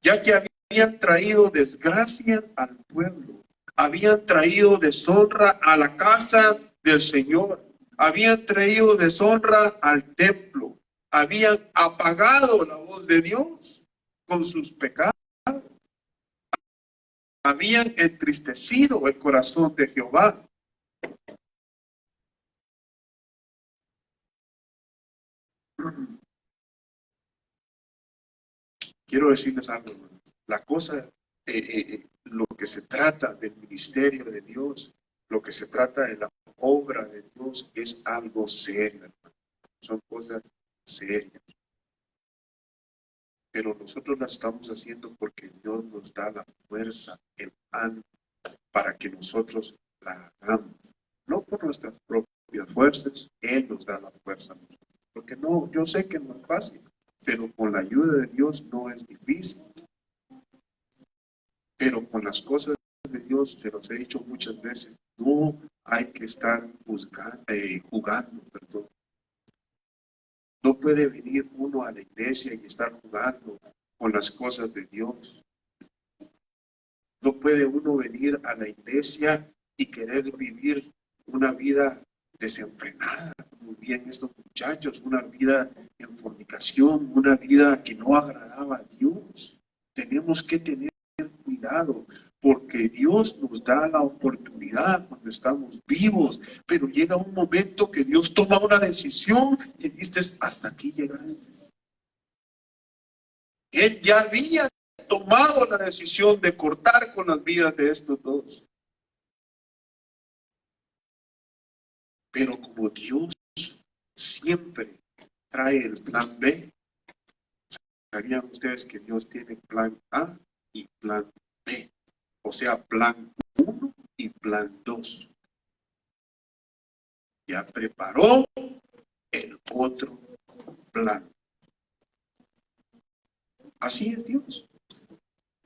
ya que habían traído desgracia al pueblo, habían traído deshonra a la casa del Señor, habían traído deshonra al templo, habían apagado la voz de Dios con sus pecados, habían entristecido el corazón de Jehová. Quiero decirles algo, hermano. La cosa, lo que se trata del ministerio de Dios, lo que se trata de la obra de Dios es algo serio, hermano. Son cosas serias. Pero nosotros las estamos haciendo porque Dios nos da la fuerza, el ánimo, para que nosotros la hagamos. No por nuestras propias fuerzas, Él nos da la fuerza a nosotros. Porque no, yo sé que no es fácil, pero con la ayuda de Dios no es difícil. Pero con las cosas de Dios, se los he dicho muchas veces, no hay que estar jugando, perdón. No puede venir uno a la iglesia y estar jugando con las cosas de Dios. No puede uno venir a la iglesia y querer vivir una vida desenfrenada, como bien estos muchachos, una vida en fornicación, una vida que no agradaba a Dios. Tenemos que tener cuidado, porque Dios nos da la oportunidad cuando estamos vivos, pero llega un momento que Dios toma una decisión y dices, hasta aquí llegaste. Él ya había tomado la decisión de cortar con las vidas de estos dos. Pero como Dios siempre trae el plan B, ¿sabían ustedes que Dios tiene plan A y plan B? O sea, plan 1 y plan 2. Ya preparó el otro plan. Así es Dios.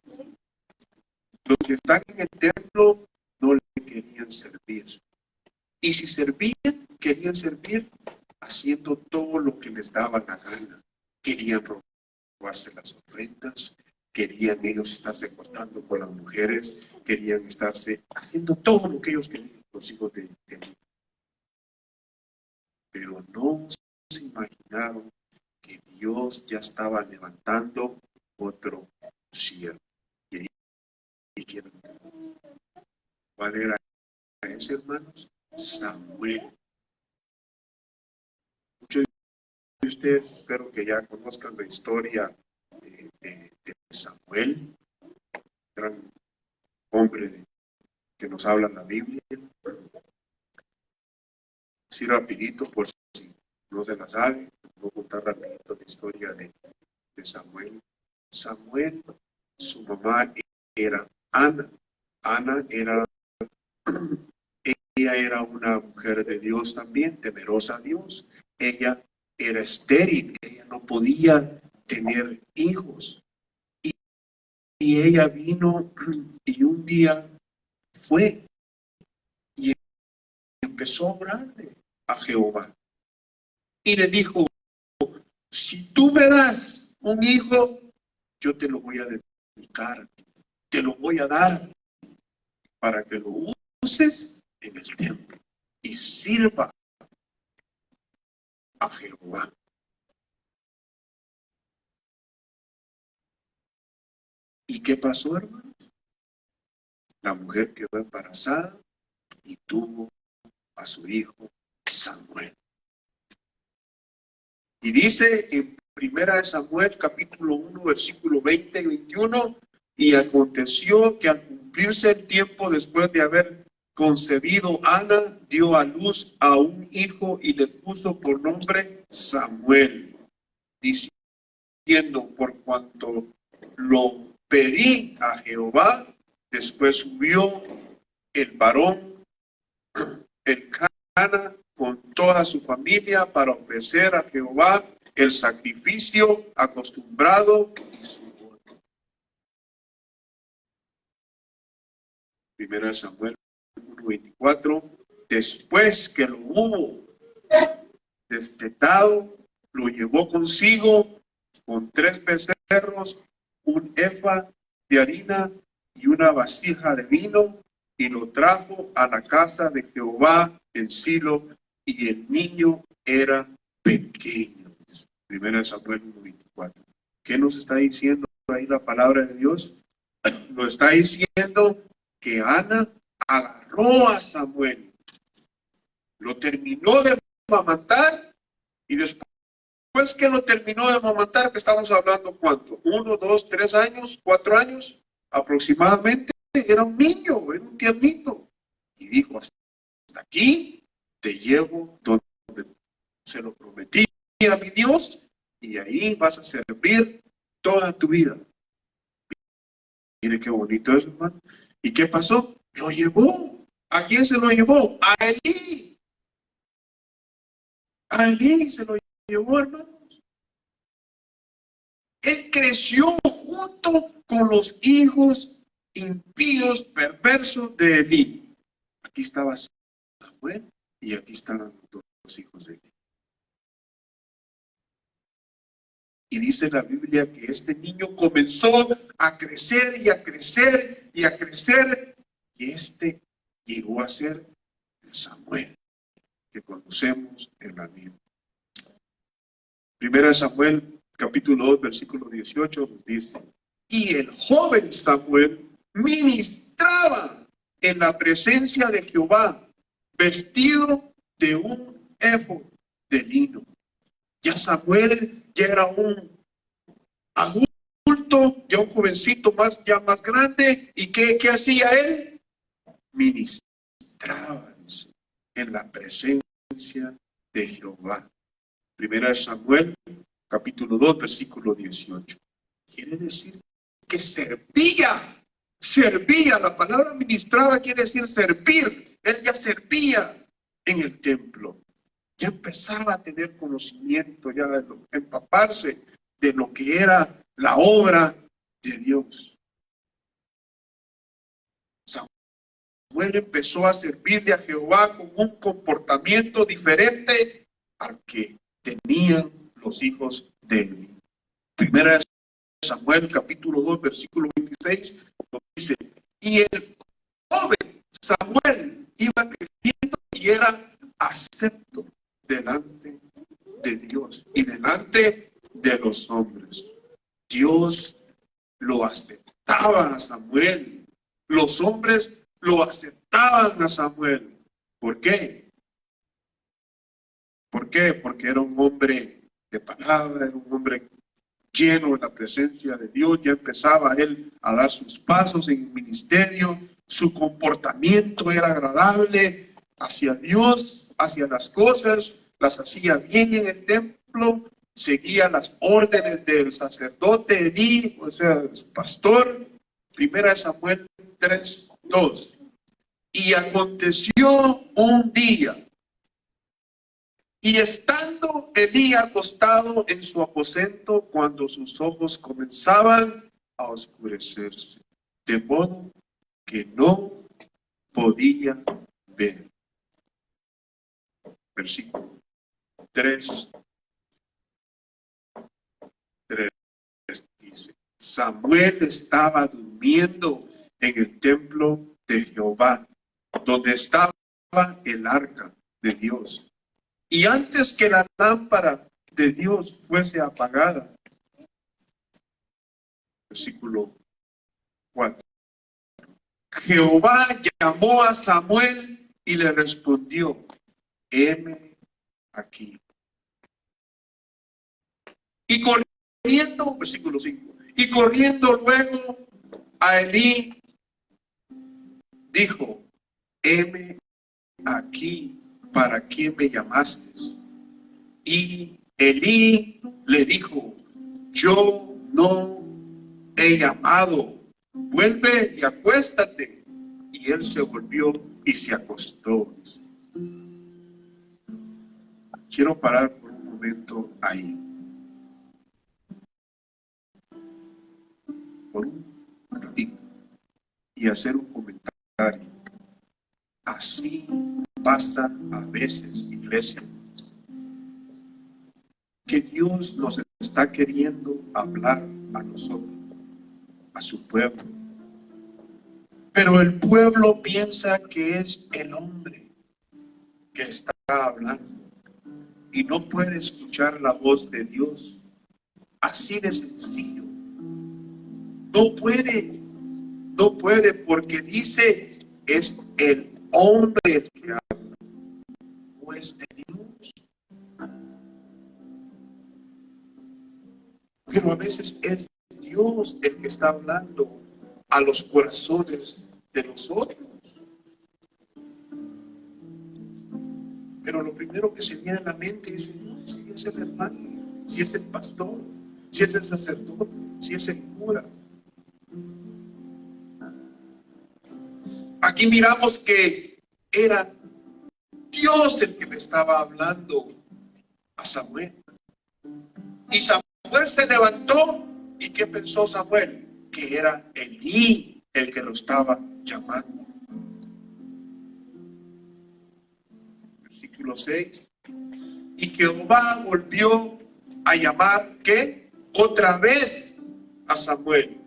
Los que están en el templo no le querían servir. Y si servían, querían servir haciendo todo lo que les daba la gana. Querían robarse las ofrendas, querían ellos estarse acostando con las mujeres, querían estarse haciendo todo lo que ellos querían, los hijos de Eli. Pero no se imaginaron que Dios ya estaba levantando otro siervo. Y ahí quiero. ¿Cuál era ese, hermanos? Samuel. Muchos de ustedes espero que ya conozcan la historia de Samuel, gran hombre que nos habla en la Biblia. Así rapidito, por si no se la sabe, voy a contar rapidito la historia de Samuel. Samuel, su mamá era Ana. Ana era, ella era una mujer de Dios también, temerosa a Dios. Ella era estéril, ella no podía tener hijos. Y ella vino y un día fue y empezó a orarle a Jehová. Y le dijo, si tú me das un hijo, yo te lo voy a dedicar, te lo voy a dar para que lo uses en el templo y sirva a Jehová. ¿Y qué pasó, hermanos? La mujer quedó embarazada y tuvo a su hijo Samuel. Y dice en 1 Samuel capítulo 1 versículo 20 y 21, y aconteció que al cumplirse el tiempo después de haber concebido, Ana dio a luz a un hijo y le puso por nombre Samuel, diciendo, por cuanto lo pedí a Jehová. Después subió el varón, el Cana, con toda su familia para ofrecer a Jehová el sacrificio acostumbrado y su voto. 1 Samuel 1:24. Después que lo hubo destetado, lo llevó consigo con 3 becerros, un efa de harina y una vasija de vino, y lo trajo a la casa de Jehová en Silo, y el niño era pequeño. 1 Samuel 1:24. ¿Qué nos está diciendo ahí la palabra de Dios? Nos está diciendo que Ana agarró a Samuel, lo terminó de amamantar, y después que lo terminó de amamantar, que estamos hablando, ¿cuánto? 1, 2, 3 años, 4 años aproximadamente. Era un niño, era un tiernito. Y dijo, hasta aquí te llevo donde se lo prometí a mi Dios, y ahí vas a servir toda tu vida. Mire qué bonito es, hermano. ¿Y qué pasó? Lo llevó. ¿A quién se lo llevó? A Elí. A Elí se lo llevó, hermanos. Él creció junto con los hijos impíos, perversos de Elí. Aquí estaba Samuel y aquí estaban los hijos de Elí. Y dice la Biblia que este niño comenzó a crecer y a crecer y a crecer, y este llegó a ser Samuel, que conocemos en la Biblia. 1 Samuel capítulo 2 versículo 18 nos dice, y el joven Samuel ministraba en la presencia de Jehová, vestido de un éfod de lino. Ya Samuel ya era un adulto, ya un jovencito ya más grande. ¿Y qué hacía él? Ministraba en la presencia de Jehová. 1 Samuel capítulo 2 versículo 18. Quiere decir que servía. La palabra ministraba quiere decir servir. Él ya servía en el templo. Ya empezaba a tener conocimiento, ya empaparse de lo que era la obra de Dios. Samuel empezó a servirle a Jehová con un comportamiento diferente al que tenían los hijos de Eli. Primera de Samuel, capítulo 2, versículo 26, nos dice: y el joven Samuel iba creciendo y era acepto delante de Dios y delante de los hombres. Dios lo aceptaba a Samuel. Los hombres lo aceptaban a Samuel. ¿Por qué? ¿Por qué? Porque era un hombre de palabra, era un hombre lleno de la presencia de Dios. Ya empezaba él a dar sus pasos en el ministerio. Su comportamiento era agradable hacia Dios, hacia las cosas, las hacía bien en el templo, seguía las órdenes del sacerdote Elí, o sea, su pastor. Primera de Samuel 3:2. Y aconteció un día, y estando Elí acostado en su aposento, cuando sus ojos comenzaban a oscurecerse, de modo que no podía ver. Versículo 3 dice: Samuel estaba durmiendo en el templo de Jehová, donde estaba el arca de Dios. Y antes que la lámpara de Dios fuese apagada. Versículo 4. Jehová llamó a Samuel y le respondió: heme aquí. Y corriendo, versículo 5, y corriendo luego a Elí, dijo: heme aquí, ¿para qué me llamaste? Y Elí le dijo: yo no he llamado, vuelve y acuéstate. Y él se volvió y se acostó. Quiero parar por un momento ahí, por un ratito, y hacer un comentario. Así pasa a veces, iglesia, que Dios nos está queriendo hablar a nosotros, a su pueblo. Pero el pueblo piensa que es el hombre que está hablando y no puede escuchar la voz de Dios. Así de sencillo. No puede porque dice: es el hombre el que habla, no es de Dios. Pero a veces es Dios el que está hablando a los corazones de nosotros. Pero lo primero que se viene a la mente es: no, si es el hermano, si es el pastor, si es el sacerdote, si es el cura. Aquí miramos que era Dios el que le estaba hablando a Samuel. Y Samuel se levantó, ¿y qué pensó Samuel? Que era Elí el que lo estaba llamando. Versículo 6. Y Jehová volvió a llamar, ¿qué? Otra vez a Samuel.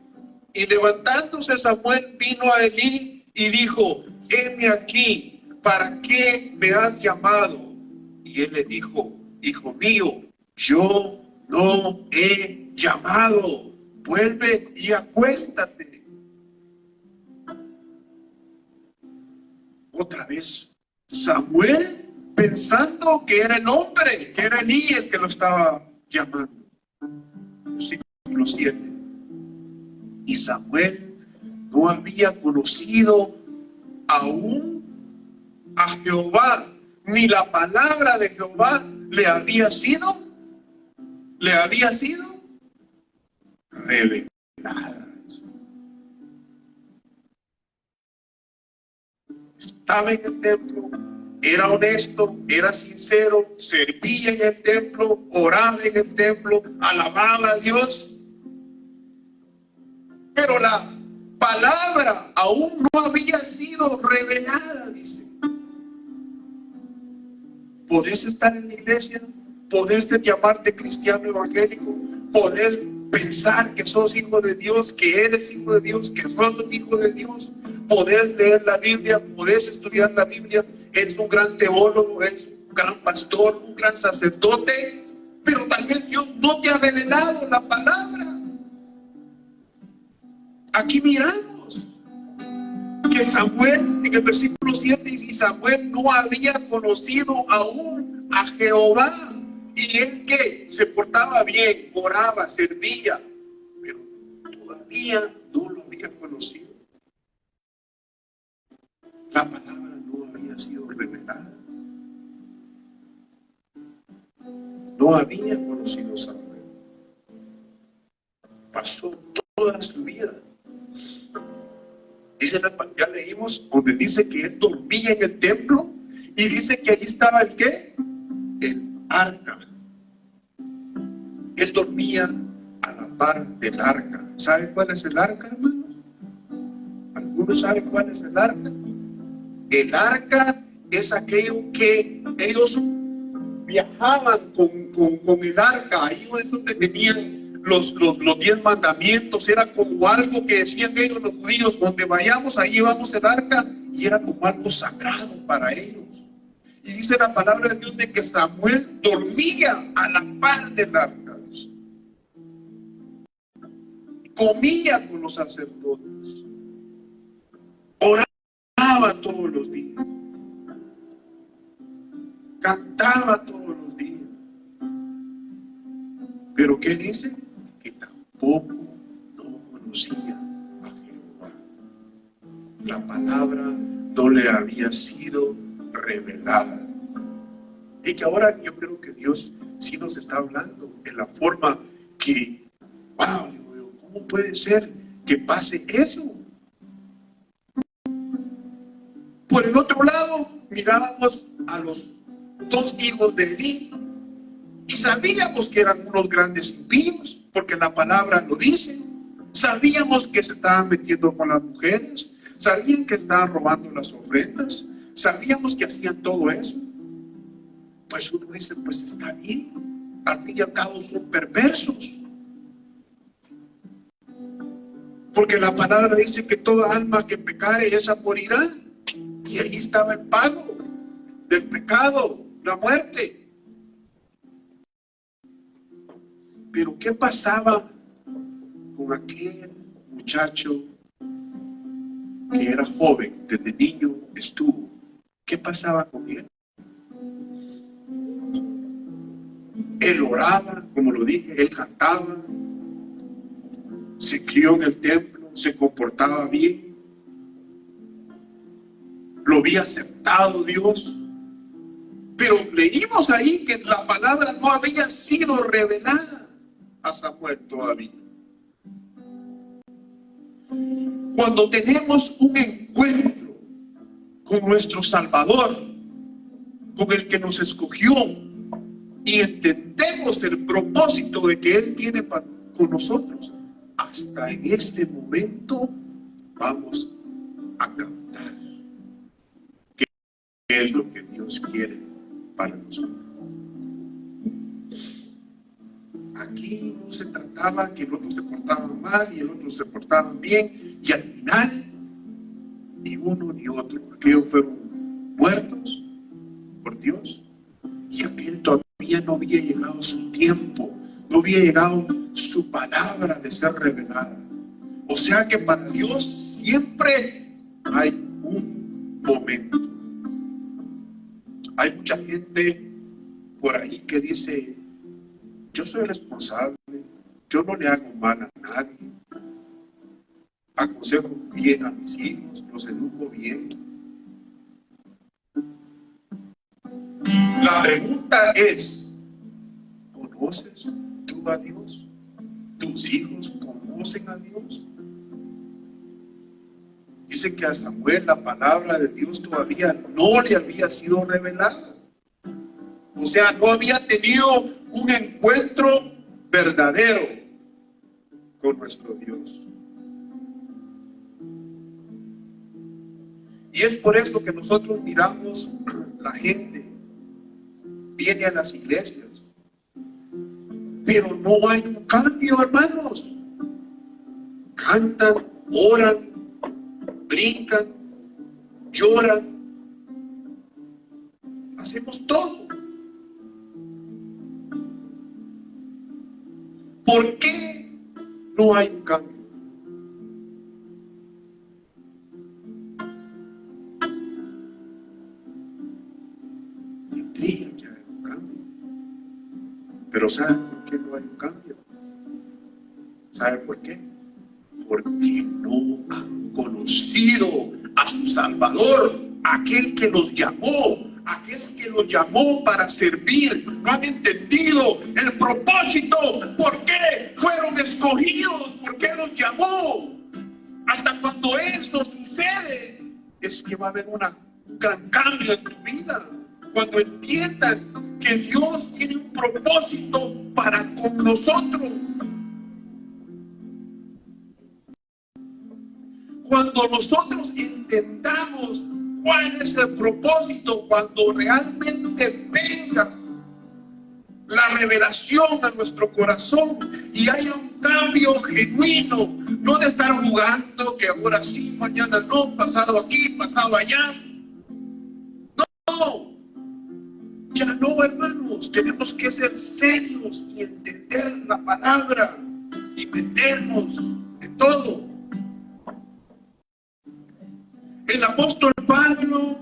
Y levantándose Samuel vino a Elí y dijo: heme aquí, ¿para qué me has llamado? Y él le dijo: hijo mío, yo no he llamado, vuelve y acuéstate. Otra vez Samuel pensando que era el hombre, que era Elí el que lo estaba llamando. Versículo 7. Y Samuel no había conocido aún a Jehová, ni la palabra de Jehová le había sido revelada. Estaba en el templo, era honesto, era sincero, servía en el templo, oraba en el templo, alababa a Dios. Pero la palabra aún no había sido revelada, dice. podés estar en la iglesia, podés llamarte cristiano evangélico, podés pensar que sos hijo de Dios, que eres hijo de Dios, que sos un hijo de Dios, podés leer la Biblia, podés estudiar la Biblia, eres un gran teólogo, eres un gran pastor, un gran sacerdote, pero también Dios no te ha revelado la palabra. Aquí miramos que Samuel, en el versículo 7, y Samuel no había conocido aún a Jehová, y él que se portaba bien, oraba, servía, pero todavía no lo había conocido. La palabra no había sido revelada. No había conocido a Samuel. Pasó toda su vida. Dice, ya leímos donde dice que él dormía en el templo y dice que allí estaba el ¿qué? El arca. Él dormía a la par del arca. ¿Saben cuál es el arca, hermanos? ¿Algunos saben cuál es el arca? El arca es aquello que ellos viajaban con el arca. Ahí es donde tenían los 10 mandamientos. Era como algo que decían ellos los judíos: donde vayamos, ahí llevamos el arca, y era como algo sagrado para ellos. Y dice la palabra de Dios de que Samuel dormía a la par del arca. Comía con los sacerdotes, oraba todos los días, cantaba todos los días. Pero ¿qué dice? Que tampoco no conocía a Jehová. La palabra no le había sido revelada. Y que ahora yo creo que Dios sí nos está hablando en la forma que, wow, ¿cómo puede ser que pase eso? Por el otro lado, mirábamos a los 2 hijos de Elí y sabíamos que eran unos grandes impíos, porque la palabra lo dice. Sabíamos que se estaban metiendo con las mujeres, sabían que estaban robando las ofrendas, sabíamos que hacían todo eso. Pues uno dice, pues está bien, al fin y al cabo son perversos. Porque la palabra dice que toda alma que pecare, esa morirá. Y ahí estaba el pago del pecado, la muerte. Pero ¿qué pasaba con aquel muchacho que era joven, desde niño estuvo? ¿Qué pasaba con él? Él oraba, como lo dije, él cantaba, se crió en el templo, se comportaba bien, lo había aceptado Dios, pero leímos ahí que la palabra no había sido revelada a Samuel todavía. Cuando tenemos un encuentro con nuestro Salvador, con el que nos escogió, y entendemos el propósito de que Él tiene con nosotros, hasta en este momento vamos a captar qué es lo que Dios quiere para nosotros. Aquí no se trataba que el otro se portaba mal y el otro se portaba bien, y al final ni uno ni otro, porque ellos fueron muertos por Dios, y aquel todavía no había llegado su tiempo, no había llegado su palabra de ser revelada. O sea que para Dios siempre hay un momento. Hay mucha gente por ahí que dice: yo soy responsable, yo no le hago mal a nadie, aconsejo bien a mis hijos, los educo bien. La pregunta es: ¿conoces tú a Dios? ¿Tus hijos conocen a Dios? Dice que a Samuel la palabra de Dios todavía no le había sido revelada. O sea, no había tenido un encuentro verdadero con nuestro Dios. Y es por eso que nosotros miramos la gente viene a las iglesias, pero no hay un cambio, hermanos. Cantan, oran, brincan, lloran, hacemos todo. ¿Por qué no hay un cambio? Tendría que haber un cambio. Pero ¿saben por qué no hay un cambio? ¿Saben por qué? Porque no han conocido a su Salvador, aquel que los llamó, para servir. No han entendido el propósito, por qué fueron escogidos, por qué los llamó. Hasta cuando eso sucede, es que va a haber un gran cambio en tu vida. Cuando entiendan que Dios tiene un propósito para con nosotros. Cuando nosotros entendamos cuál es el propósito, cuando realmente venga la revelación a nuestro corazón y haya un cambio genuino, no de estar jugando que ahora sí, mañana no, pasado aquí, pasado allá. No, ya no, hermanos, tenemos que ser serios y entender la palabra y meternos en todo. El apóstol Pablo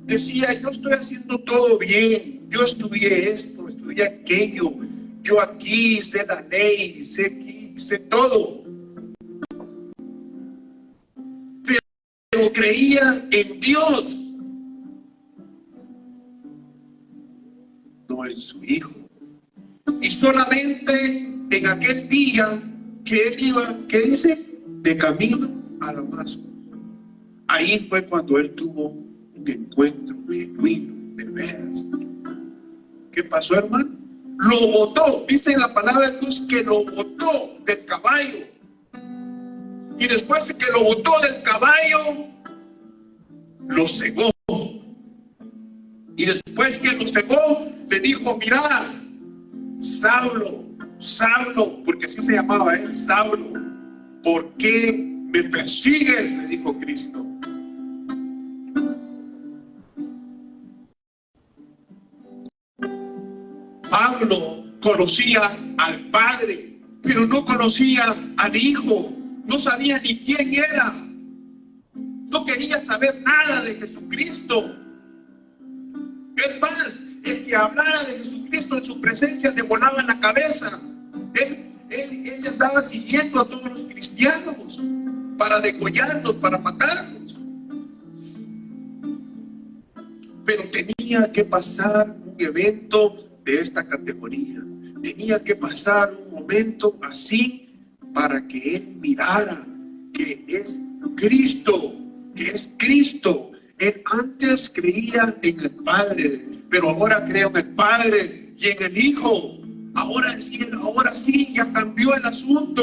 decía, yo estoy haciendo todo bien, yo estudié esto, estudié aquello, yo aquí sé la ley, sé aquí, sé todo. Pero creía en Dios, no en su Hijo. Y solamente en aquel día que él iba, ¿qué dice? De camino a Damasco. Ahí fue cuando él tuvo un encuentro genuino, de veras. ¿Qué pasó, hermano? Lo botó, dice la palabra de Dios que lo botó del caballo. Y después de que lo botó del caballo, lo cegó. Y después que lo cegó, le dijo, mira, Saulo, Saulo, porque así se llamaba él, Saulo, ¿por qué me persigues? Le dijo Cristo. Pablo conocía al Padre, pero no conocía al Hijo, no sabía ni quién era, no quería saber nada de Jesucristo. Es más, el que hablara de Jesucristo en su presencia le volaba en la cabeza. Él estaba siguiendo a todos los cristianos para degollarlos, para matarlos. Pero tenía que pasar un evento de esta categoría. Tenía que pasar un momento así para que él mirara que es Cristo, Él antes creía en el Padre, pero ahora cree en el Padre y en el Hijo. Ahora sí, ya cambió el asunto.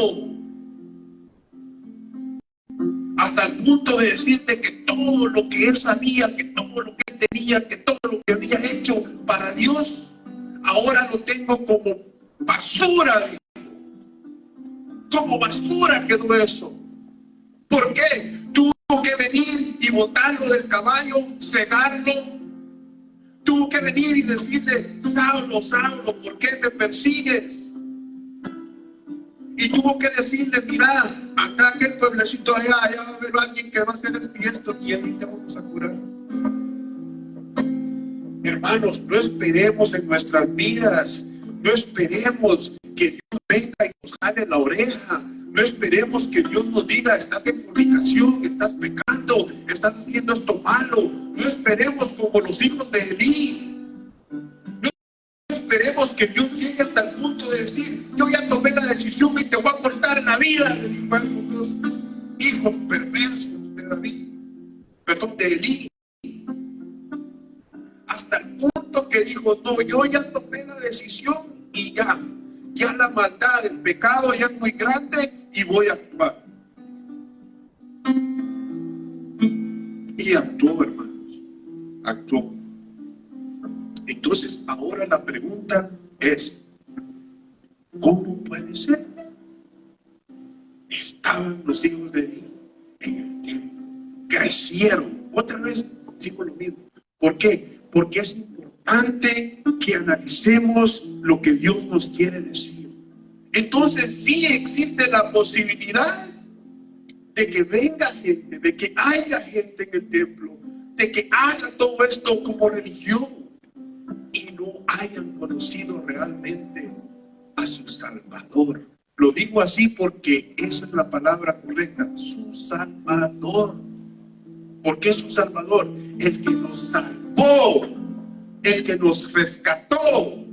Hasta el punto de decirte que todo lo que él sabía, que todo lo que él tenía, que todo lo que había hecho para Dios, ahora lo tengo como basura. Como basura quedó eso. ¿Por qué? Tuvo que venir y botarlo del caballo, cegarlo. Tuvo que venir y decirle, Saulo, Saulo, ¿por qué me persigues? Y tuvo que decirle, mira, acá aquel pueblecito allá va a haber alguien que va a hacer esto y esto, y ahí te vamos a curar. Hermanos, no esperemos en nuestras vidas, no esperemos que Dios venga y nos jale la oreja, no esperemos que Dios nos diga, estás en fornicación, estás pecando, estás haciendo esto malo. No esperemos como los hijos de Elí. No esperemos que Dios llegue hasta el punto de decir, yo ya tomé la decisión y te voy a cortar la vida. Le dijo a estos dos hijos perversos de David, perdón, de Elí. Hasta el punto que dijo, no, yo ya tomé la decisión y ya la maldad, el pecado ya es muy grande y voy a actuar. Y actuó, hermanos, actuó. Entonces, Entonces, ahora la pregunta es, ¿cómo puede ser? Estaban los hijos de Dios en el templo, crecieron. Otra vez digo lo mismo. ¿Por qué? Porque es importante que analicemos lo que Dios nos quiere decir. Entonces sí existe la posibilidad de que venga gente, de que haya gente en el templo, de que haga todo esto como religión y no hayan conocido realmente a su Salvador. Lo digo así porque esa es la palabra correcta, su Salvador. ¿Por qué su Salvador? El que nos salvó, el que nos rescató.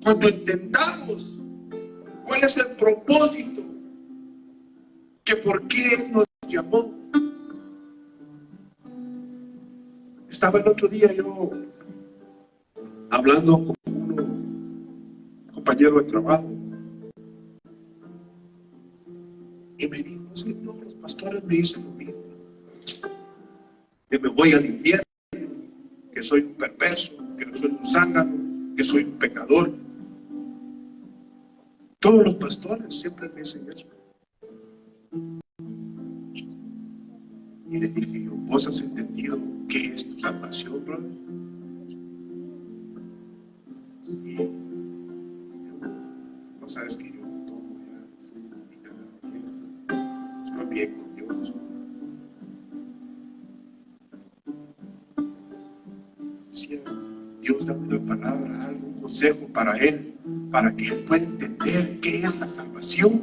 Cuando entendamos cuál es el propósito, que por qué Él nos llamó. Estaba el otro día yo hablando con un compañero de trabajo y me dijo, es que todos los pastores me dicen lo mismo, que me voy al infierno, que soy un perverso, que soy un zángano, que soy un pecador. Todos los pastores siempre me dicen eso. Y le dije yo, ¿vos has entendido qué es tu salvación, brother? Sí. No sabes que yo tomo ya fumo ni nada de esto. Estoy bien con Dios. Decía, Dios dame una palabra, algo, un consejo para él, para que él pueda entender qué es la salvación.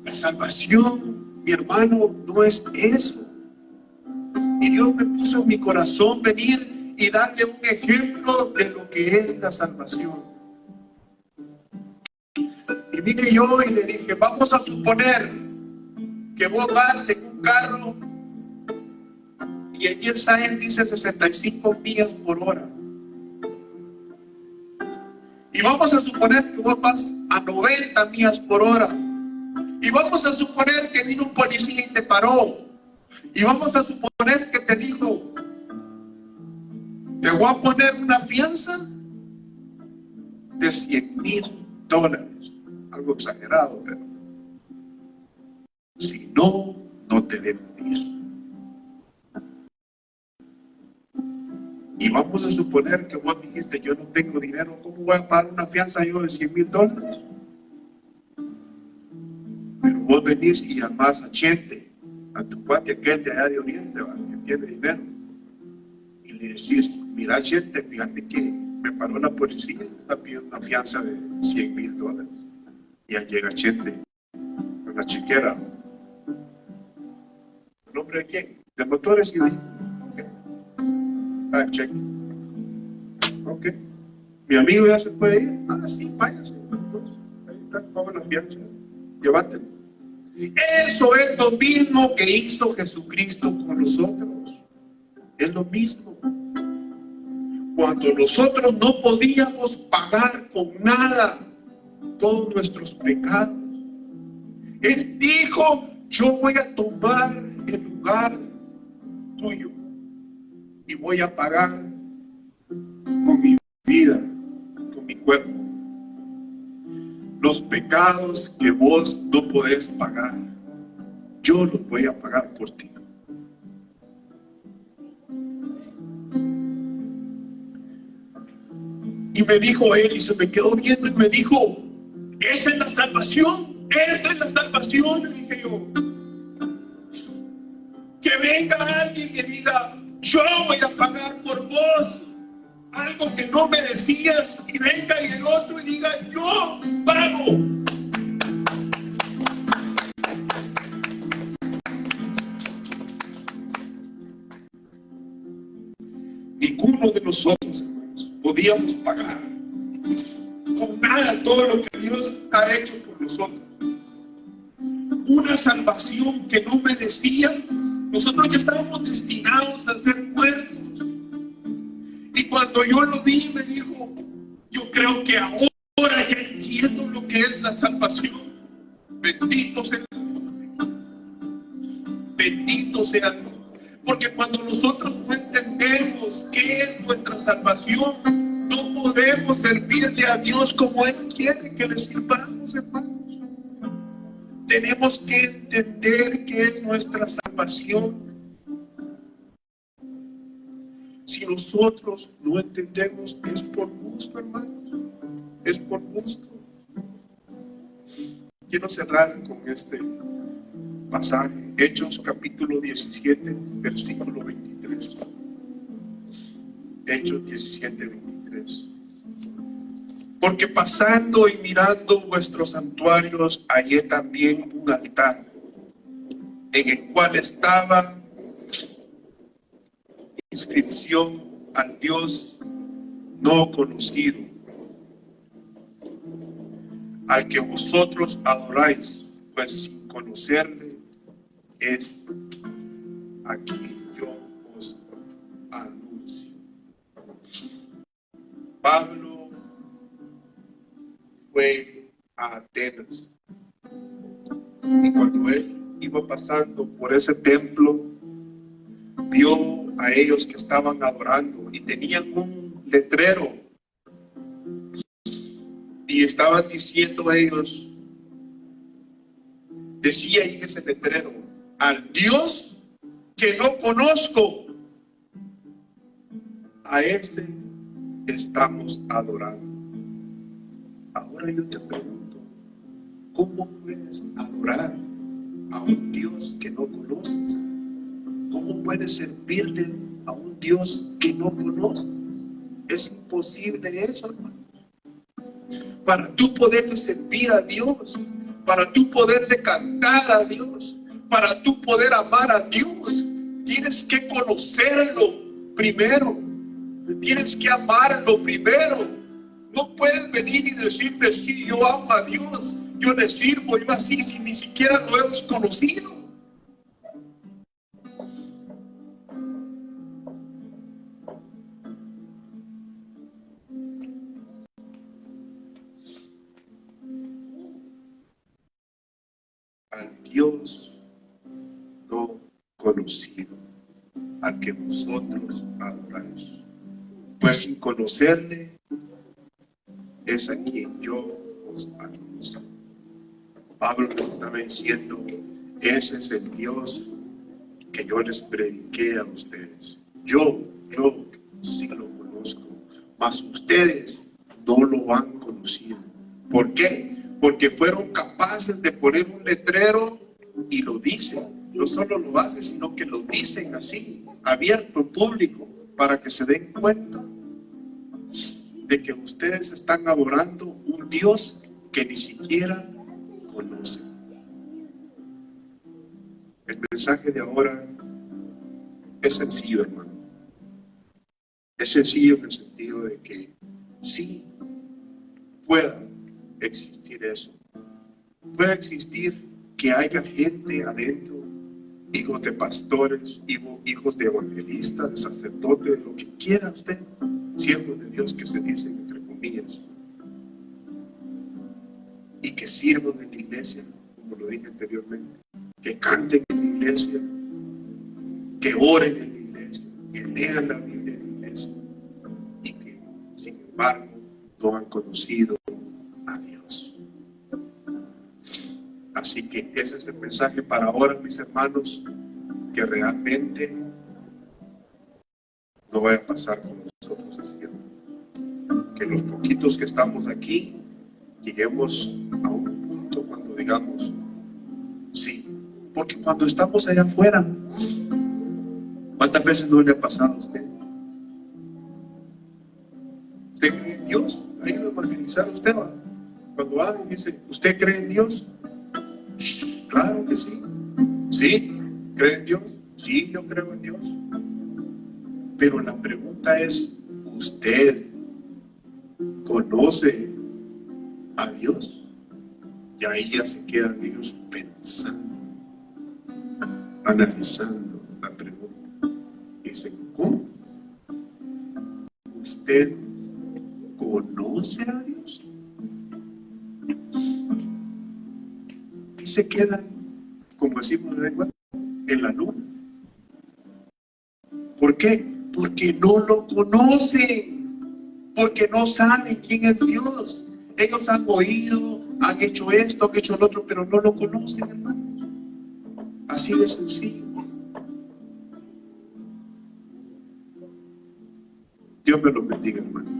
La salvación, mi hermano, no es eso. Y Dios me puso en mi corazón venir y darle un ejemplo de lo que es la salvación. Y vine yo y le dije, vamos a suponer que vos vas en un carro y en el sign dice 65 millas por hora. Y vamos a suponer que vos vas a 90 millas por hora. Y vamos a suponer que vino un policía y te paró. Y vamos a suponer que te dijo, te voy a poner una fianza de $100,000. Algo exagerado, pero si no, no te dejo ir. Y vamos a suponer que vos dijiste, yo no tengo dinero, ¿cómo voy a pagar una fianza yo de $100,000? Pero vos venís y llamás a Chente, a tu cuate aquel de allá de Oriente, ¿va? Que tiene dinero, y le decís, mira Chente, fíjate que me paró la policía y me está pidiendo una fianza de $100,000. Y ya llega Chente con la chequera. ¿El nombre de quién? ¿De motores? Y yo dije, ok, cheque. Ok, mi amigo ya se puede ir. Ah, sí, váyase. Ahí está, paga la fianza, llévatelo. Eso es lo mismo que hizo Jesucristo con nosotros. Es lo mismo. Cuando nosotros no podíamos pagar con nada todos nuestros pecados, Él dijo, yo voy a tomar el lugar tuyo y voy a pagar con mi vida, con mi cuerpo, los pecados que vos no podés pagar. Yo los voy a pagar por ti. Y me dijo él, y se me quedó viendo y me dijo, esa es la salvación, esa es la salvación. Le dije yo, que venga alguien y diga, yo voy a pagar por vos algo que no merecías, y venga y el otro y diga, yo pago. Ninguno de nosotros, hermanos, podíamos pagar con nada todo lo que Dios ha hecho por nosotros. Una salvación que no merecíamos. Nosotros ya estábamos destinados a ser muertos. Y cuando yo lo vi, me dijo, yo creo que ahora ya entiendo lo que es la salvación. Bendito sea Dios. Bendito sea Dios. Porque cuando nosotros no entendemos qué es nuestra salvación, podemos servirle a Dios como Él quiere que le sirvamos, hermanos. Tenemos que entender que es nuestra salvación. Si nosotros no entendemos, es por gusto, hermanos. Es por gusto. Quiero cerrar con este pasaje, Hechos capítulo 17, versículo 23. Hechos 17, 23. Porque pasando y mirando vuestros santuarios, hallé también un altar, en el cual estaba inscripción al Dios no conocido, al que vosotros adoráis, pues sin conocerle es a quien yo os anuncio. Pablo fue a Atenas y cuando él iba pasando por ese templo, vio a ellos que estaban adorando y tenían un letrero y estaban diciendo ellos, decía ahí ese letrero, al Dios que no conozco, a este estamos adorando. Ahora yo te pregunto, ¿cómo puedes adorar a un Dios que no conoces? ¿Cómo puedes servirle a un Dios que no conoces? Es imposible eso, hermanos. Para tú poderle servir a Dios, para tú poderle cantar a Dios, para tú poder amar a Dios, tienes que conocerlo primero, tienes que amarlo primero. No puedes venir y decirle, sí, yo amo a Dios, yo le sirvo, yo así, si ni siquiera lo hemos conocido. Al Dios no conocido, al que vosotros adoráis. Pues sin conocerle es a quien yo os anuncio. Pablo le estaba diciendo, ese es el Dios que yo les prediqué a ustedes. Yo sí lo conozco, mas ustedes no lo han conocido. ¿Por qué? Porque fueron capaces de poner un letrero y lo dicen. No solo lo hacen, sino que lo dicen así, abierto, público, para que se den cuenta de que ustedes están adorando un Dios que ni siquiera conocen. El mensaje de ahora es sencillo, hermano. Es sencillo en el sentido de que sí pueda existir eso. Puede existir que haya gente adentro, hijos de pastores, hijos de evangelistas, de sacerdotes, lo que quiera usted, siervos de Dios que se dicen entre comillas, y que sirvan en la iglesia, como lo dije anteriormente, que canten en la iglesia, que oren en la iglesia, que lean la Biblia en la iglesia, y que sin embargo no han conocido a Dios. Así que ese es el mensaje para ahora, mis hermanos, que realmente no vaya a pasar con nosotros así. Que los poquitos que estamos aquí lleguemos a un punto cuando digamos sí, porque cuando estamos allá afuera, ¿cuántas veces no le ha pasado a usted? ¿Usted cree en Dios? ¿Ha ido a evangelizar usted? ¿Va? Cuando alguien dice, ¿usted cree en Dios? Claro que sí. ¿Sí? ¿Cree en Dios? Sí, yo creo en Dios. Pero la pregunta es, ¿usted conoce a Dios? Y ahí ya se quedan ellos pensando, analizando la pregunta. Dicen, ¿cómo? ¿Usted conoce a Dios? Y se quedan, como decimos en la luna. ¿Por qué? Porque no lo conocen. porque no saben quién es Dios. Ellos han oído, han hecho esto, han hecho lo otro, pero no lo conocen, hermanos. Así de sencillo. Dios me lo bendiga, hermano.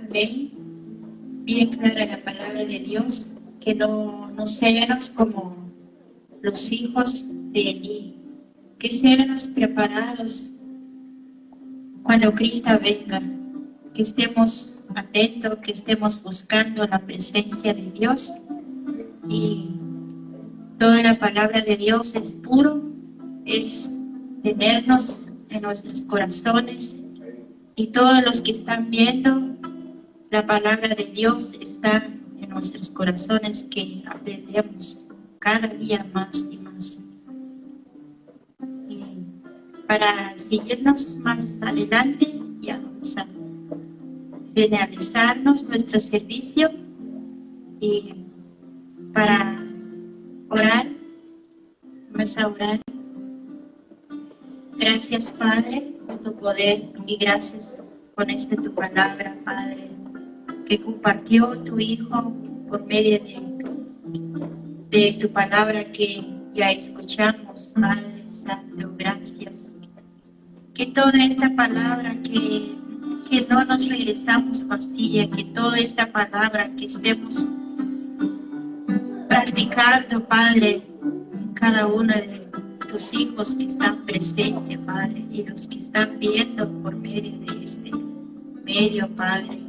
Amén. Bien clara la palabra de Dios, que no seamos como los hijos de Elí, que seamos preparados cuando Cristo venga, que estemos atentos, que estemos buscando la presencia de Dios. Y toda la palabra de Dios es puro, es tenernos en nuestros corazones, y todos los que están viendo, la palabra de Dios está en nuestros corazones, que aprendemos cada día más y más. Y para seguirnos más adelante, ya vamos a finalizarnos nuestro servicio, y para orar, vamos a orar. Gracias, Padre, por tu poder, y gracias por tu palabra, Padre, que compartió tu Hijo por medio de tu palabra que ya escuchamos, Padre Santo. Gracias. Que toda esta palabra, que no nos regresamos vacía, que toda esta palabra que estemos practicando, Padre, en cada uno de tus hijos que están presentes, Padre, y los que están viendo por medio de este medio, Padre.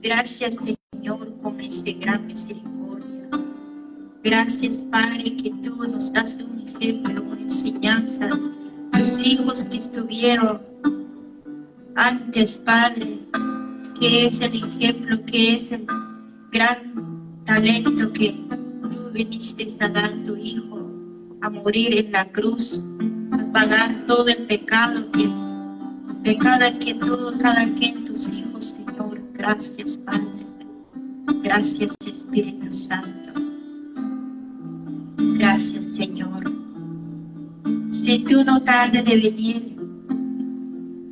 Gracias, Señor, con esta gran misericordia. Gracias, Padre, que tú nos das un ejemplo, una enseñanza. Tus hijos que estuvieron antes, Padre, que es el ejemplo, que es el gran talento que tú viniste a dar a tu Hijo, a morir en la cruz, a pagar todo el pecado de cada quien tus hijos, Señor. Gracias, Padre. Gracias, Espíritu Santo. Gracias, Señor. Si tú no tardes de venir,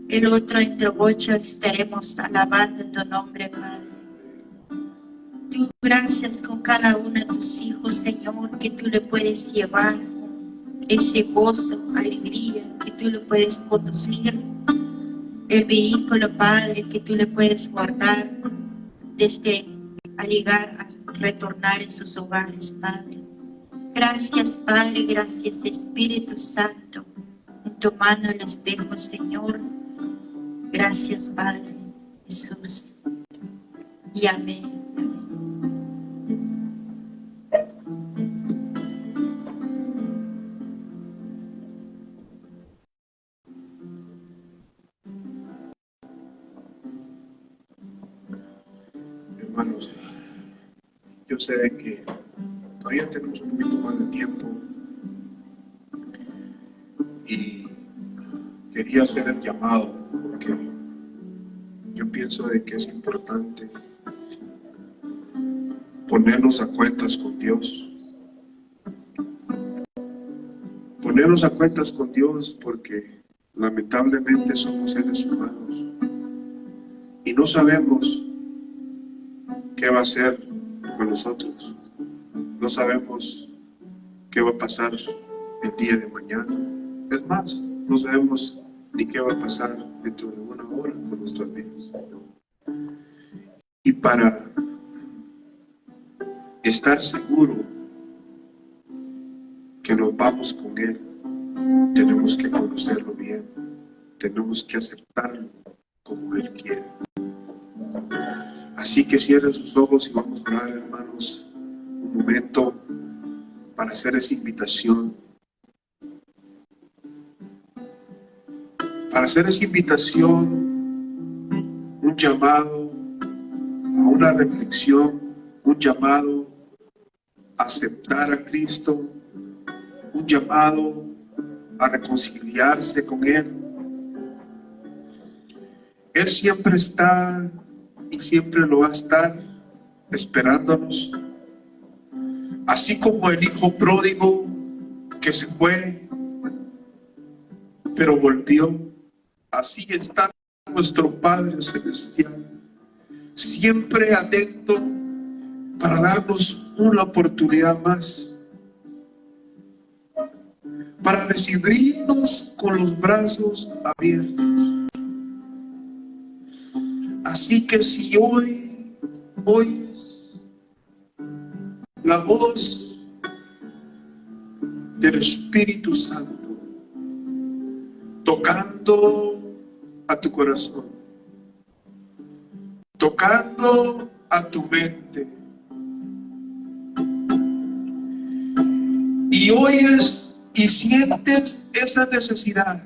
el otro entre 8 estaremos alabando tu nombre, Padre. Tú, gracias con cada uno de tus hijos, Señor, que tú le puedes llevar ese gozo, alegría, que tú le puedes conducir el vehículo, Padre, que tú le puedes guardar desde al llegar a retornar en sus hogares, Padre. Gracias, Padre, gracias, Espíritu Santo. En tu mano les dejo, Señor. Gracias, Padre Jesús. Y amén. Hermanos, yo sé de que todavía tenemos un poquito más de tiempo y quería hacer el llamado porque yo pienso de que es importante ponernos a cuentas con Dios. Ponernos a cuentas con Dios porque lamentablemente somos seres humanos y no sabemos qué va a hacer con nosotros. No sabemos qué va a pasar el día de mañana. Es más, no sabemos ni qué va a pasar dentro de una hora con nuestras vidas. Y para estar seguro que nos vamos con Él, tenemos que conocerlo bien, tenemos que aceptarlo como Él quiere. Así que cierren sus ojos y vamos a orar, hermanos, un momento para hacer esa invitación. para hacer esa invitación, un llamado a una reflexión, un llamado a aceptar a Cristo, un llamado a reconciliarse con Él. Él siempre está y siempre lo va a estar esperándonos. Así como el hijo pródigo que se fue, pero volvió, así está nuestro Padre Celestial, siempre atento para darnos una oportunidad más, para recibirnos con los brazos abiertos. Así que si hoy oyes la voz del Espíritu Santo tocando a tu corazón, tocando a tu mente, y oyes y sientes esa necesidad,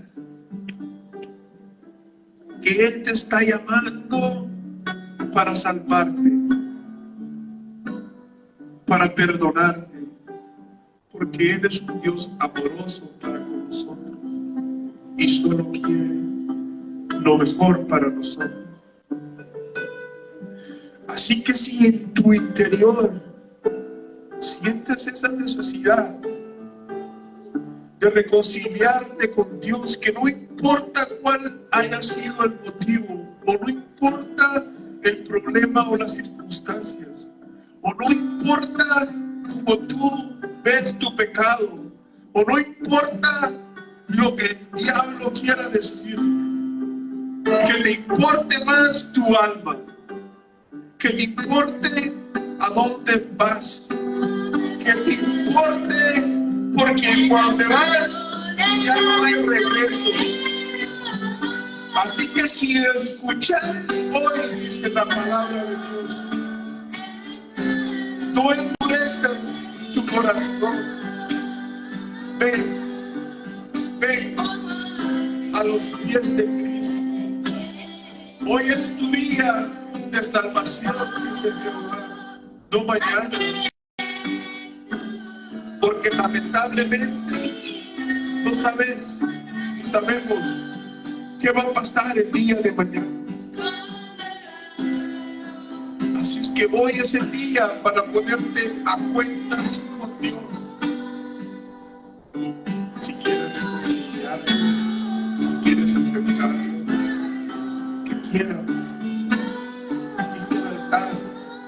que Él te está llamando para salvarte, para perdonarte, porque Él es un Dios amoroso para con nosotros y solo quiere lo mejor para nosotros. Así que si en tu interior sientes esa necesidad de reconciliarte con Dios, que no importa cuál haya sido el motivo, o no importa el problema o las circunstancias, o no importa cómo tú ves tu pecado, o no importa lo que el diablo quiera decir, que le importe más tu alma, que le importe a dónde vas, que te importe, porque cuando vas ya no hay regreso. Así que si escuchas hoy, dice la palabra de Dios, no endurezcas tu corazón. Ven a los pies de Cristo. Hoy es tu día de salvación, dice Jehová, no mañana. Porque lamentablemente no sabemos qué va a pasar el día de mañana. Así es que hoy es el día para ponerte a cuentas con Dios. Si quieres reconciliarte, si quieres aceptarlo, que quieras. Aquí está el altar,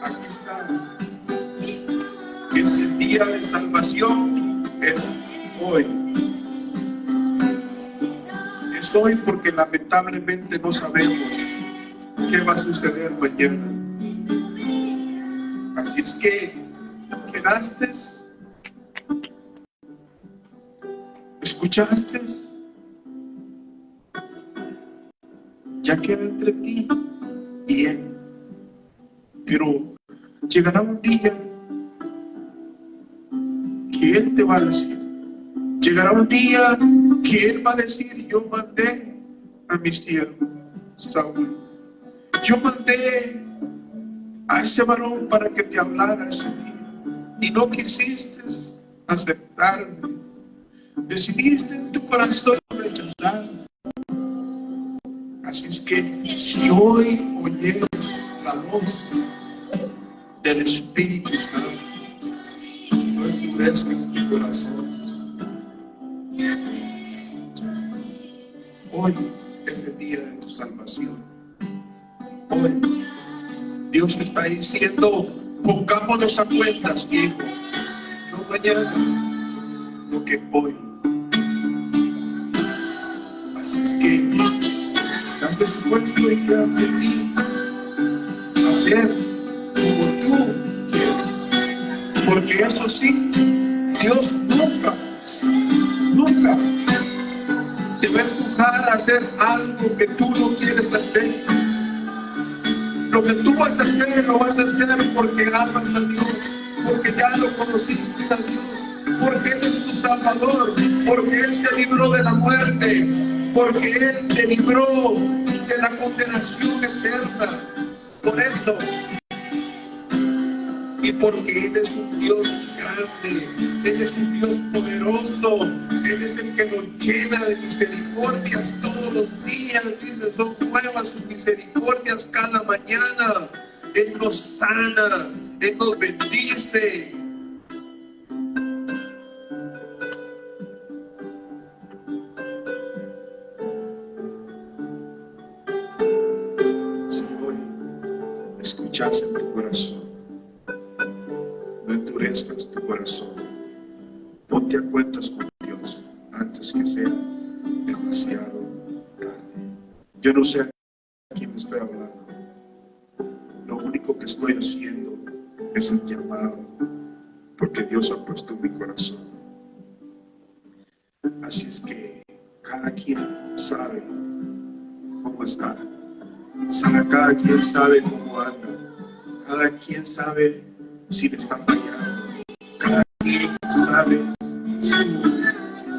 aquí está. Es el día de salvación, es hoy. Es hoy porque lamentablemente no sabemos qué va a suceder mañana. Así es que quedaste, escuchaste, ya queda entre ti y Él. Pero llegará un día que Él te va a decir, llegará un día que Él va a decir, yo mandé a mi siervo Saúl, yo mandé a ese varón para que te hablara ese día, y no quisiste aceptarme, decidiste en tu corazón rechazar. Así es que si hoy oyes la voz del Espíritu Santo, no endurezcas tu corazón. Hoy es el día de tu salvación. Hoy Dios está diciendo, pongámonos a cuentas, hijo, no mañana, lo que hoy. Así es que estás dispuesto y queda de ti hacer como tú quieres, porque eso sí, Dios nunca te va a empujar a hacer algo que tú no quieres hacer. Lo que tú vas a hacer, lo vas a hacer porque amas a Dios, porque ya lo conociste a Dios, porque Él es tu Salvador, porque Él te libró de la muerte, porque Él te libró de la condenación eterna. Por eso, y porque Él es un Dios grande, Él es un Dios poderoso, Él es el que nos llena de misericordias todos los días. Dice, son nuevas sus misericordias cada mañana. Él nos sana, Él nos bendice. Si hoy escuchas en tu corazón, no endurezcas tu corazón. Ponte a cuentas con Dios antes que sea demasiado tarde. Yo no sé a quién estoy hablando. Lo único que estoy haciendo es el llamado, porque Dios ha puesto en mi corazón. Así es que cada quien sabe cómo está. Cada quien sabe cómo anda. Cada quien sabe si le está fallando. Cada quien sabe su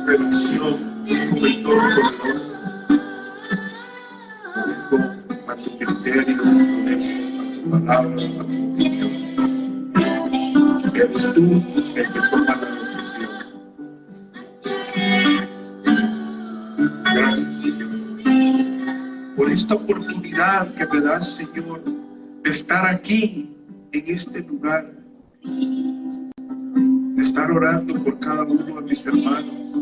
relación con el Todopoderoso. Lo dejo a tu criterio, lo dejo a tu palabra, a tu opinión. Eres tú el que toma la decisión. Gracias, Señor, por esta oportunidad que me das, Señor, de estar aquí en este lugar, de estar orando por cada uno de mis hermanos.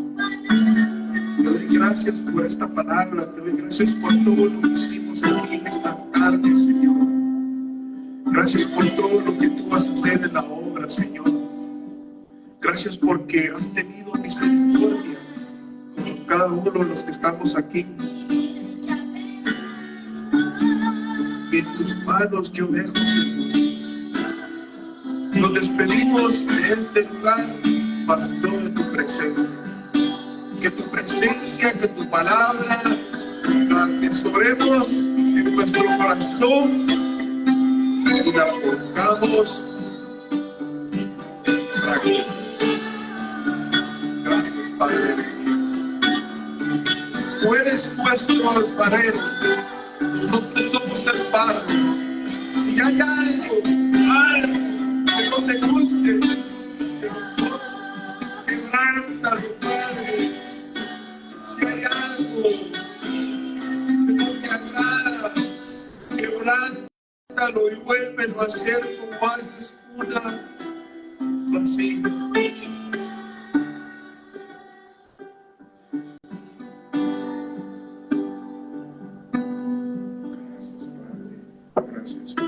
Te doy gracias por esta palabra, te doy gracias por todo lo que hicimos aquí en esta tarde, Señor. Gracias por todo lo que tú vas a hacer en la obra, Señor. Gracias porque has tenido misericordia con cada uno de los que estamos aquí. Y en tus manos yo dejo, Señor. Nos despedimos de este lugar, mas no de tu presencia. Que tu presencia, que tu palabra la atesoremos en nuestro corazón y la pongamos en práctica. Gracias, Padre. Tú eres nuestro alfarero, nosotros somos el barro. Si hay algo que no te guste de nosotros, quebrántalo, Padre. Si hay algo que no te agrada, quebrántalo y vuélvelo a hacer como haces una vasija. Gracias, Padre. Gracias.